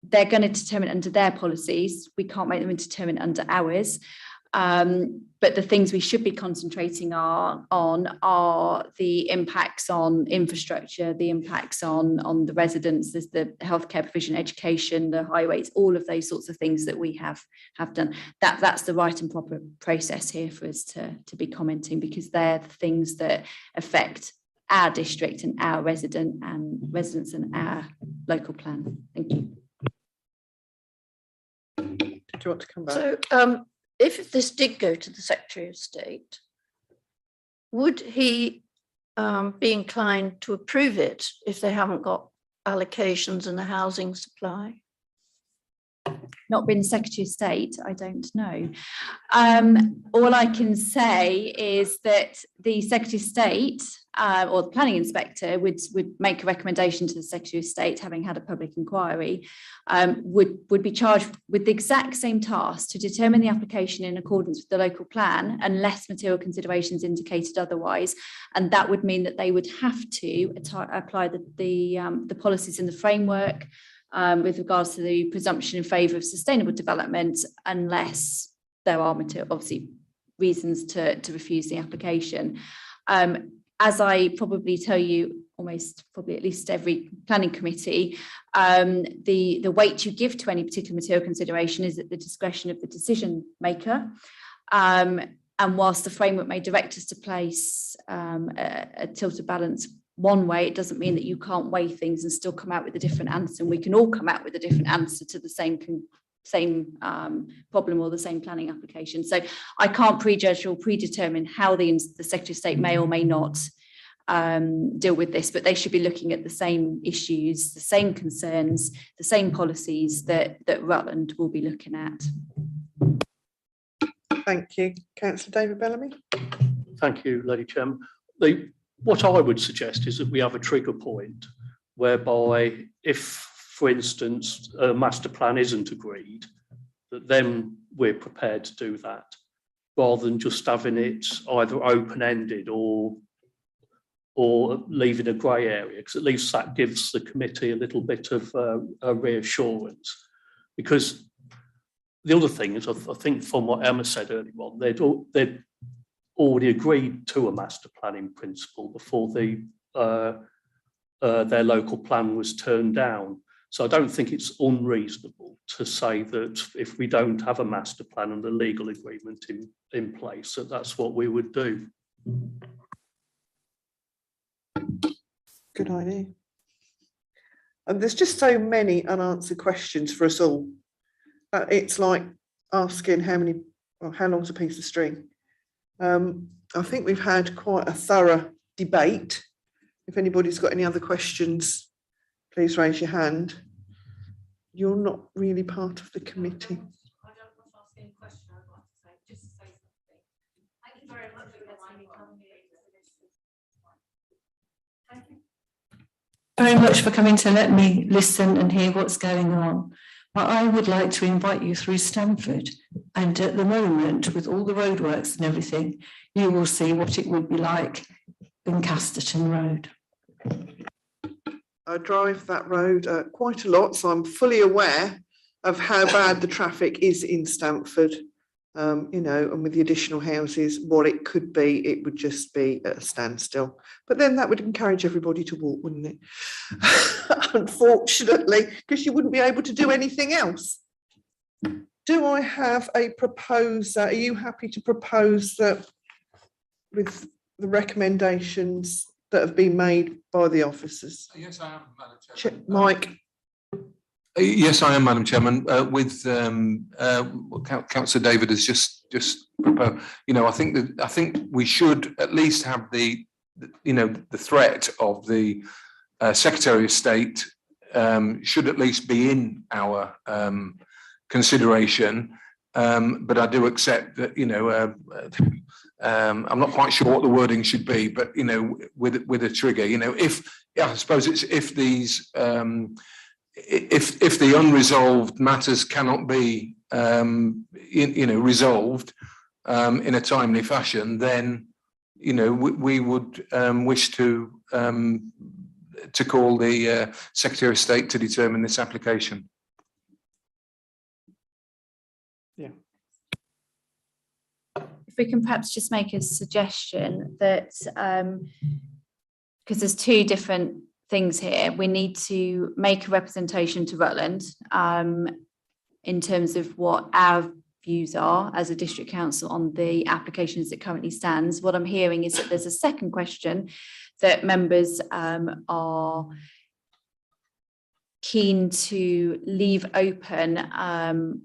S5: they're going to determine under their policies. We can't make them determine under ours. But the things we should be concentrating on are the impacts on infrastructure, the impacts on the residents, there's the healthcare provision, education, the highways, all of those sorts of things that we have done. That's the right and proper process here for us to be commenting, because they're the things that affect our district and our residents and our local plan. Thank you.
S1: Do you want to come back?
S7: So if this did go to the Secretary of State, would he be inclined to approve it if they haven't got allocations and a housing supply?
S5: Not been Secretary of State, I don't know. All I can say is that the Secretary of State or the Planning Inspector would make a recommendation to the Secretary of State, having had a public inquiry, would be charged with the exact same task to determine the application in accordance with the local plan, unless material considerations indicated otherwise. And that would mean that they would have to apply the policies in the framework with regards to the presumption in favour of sustainable development, unless there are obviously reasons to refuse the application. As I probably tell you, probably at least every planning committee, the weight you give to any particular material consideration is at the discretion of the decision maker. And whilst the framework may direct us to place a tilted balance one way, it doesn't mean that you can't weigh things and still come out with a different answer. And we can all come out with a different answer to the same problem or the same planning application. So I can't prejudge or predetermine how the Secretary of State may or may not deal with this, but they should be looking at the same issues, the same concerns, the same policies that Rutland will be looking at.
S1: Thank you. Councillor David Bellamy.
S2: Thank you, Lady Chairman. What I would suggest is that we have a trigger point whereby if, for instance, a master plan isn't agreed, that then we're prepared to do that, rather than just having it either open-ended or leaving a grey area, because at least that gives the committee a little bit of a reassurance. Because the other thing is, I think from what Emma said earlier on, they'd already agreed to a master plan in principle before their local plan was turned down. So I don't think it's unreasonable to say that if we don't have a master plan and a legal agreement in place, that's what we would do.
S1: Good idea. And there's just so many unanswered questions for us all. It's like asking how long's a piece of string. I think we've had quite a thorough debate. If anybody's got any other questions, please raise your hand. You're not really part of the committee.
S16: I don't want to ask any question. I'd like to say, just to say something. Thank you very much for letting me come here. Thank you
S6: very much for coming to let me listen and hear what's going on. But I would like to invite you through Stamford, and at the moment, with all the roadworks and everything, you will see what it would be like in Casterton Road.
S1: I drive that road quite a lot, so I'm fully aware of how bad the traffic is in Stamford. And with the additional houses, what it could be, it would just be at a standstill. But then that would encourage everybody to walk, wouldn't it? Unfortunately, because you wouldn't be able to do anything else. Do I have a proposer? Are you happy to propose that with the recommendations that have been made by the officers?
S4: Yes, I am, Madam Chairman.
S1: Mike.
S4: Yes, I am, Madam Chairman. With what Councillor David has just proposed, I think we should at least have the threat of the Secretary of State should at least be in our consideration. But I do accept that, I'm not quite sure what the wording should be, but with a trigger, I suppose it's if these. If the unresolved matters cannot be, resolved in a timely fashion, then, we would wish to call the Secretary of State to determine this application.
S1: Yeah.
S5: if we can perhaps just make a suggestion that, because there's two different things here, we need to make a representation to Rutland in terms of what our views are as a district council on the applications that currently stands. What I'm hearing is that there's a second question that members are keen to leave open,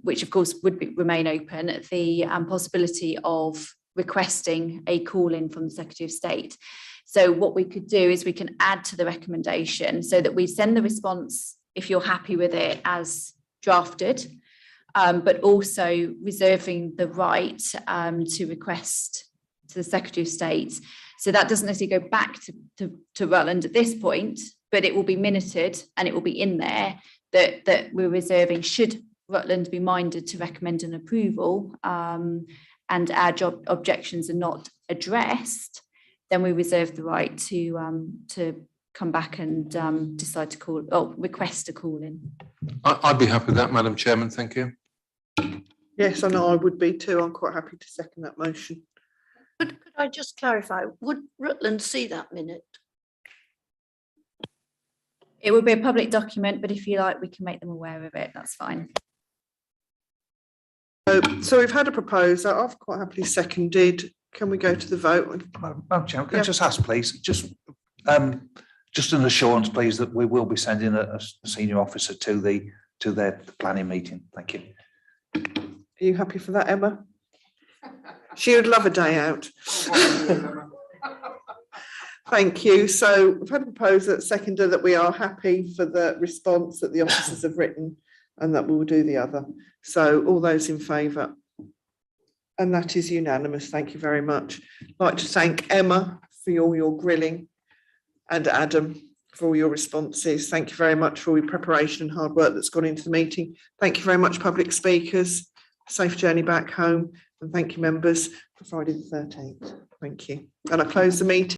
S5: which of course would remain open, the possibility of requesting a call-in from the Secretary of State. So what we could do is we can add to the recommendation so that we send the response, if you're happy with it, as drafted, but also reserving the right to request to the Secretary of State. So that doesn't necessarily go back to Rutland at this point, but it will be minuted and it will be in there that we're reserving, should Rutland be minded to recommend an approval and our objections are not addressed, then we reserve the right to come back and decide to call or request a call in.
S4: I'd be happy with that, Madam Chairman. Thank you.
S1: Yes, I know I would be too. I'm quite happy to second that motion.
S7: Could I just clarify, would Rutland see that minute?
S5: It would be a public document, but if you like, we can make them aware of it. That's fine.
S1: So we've had a proposal. I've quite happily seconded. Can we go to the vote?
S8: Madam Chairman, can I just ask, please, just an assurance, please, that we will be sending a senior officer to their planning meeting. Thank you.
S1: Are you happy for that, Emma? She would love a day out. Thank you. So we've had a proposal that seconded that we are happy for the response that the officers have written and that we will do the other. So all those in favour? And that is unanimous. Thank you very much. I'd like to thank Emma for all your grilling and Adam for all your responses. Thank you very much for all your preparation and hard work that's gone into the meeting. Thank you very much, public speakers. Safe journey back home. And thank you, members, for Friday the 13th. Thank you. And I close the meeting.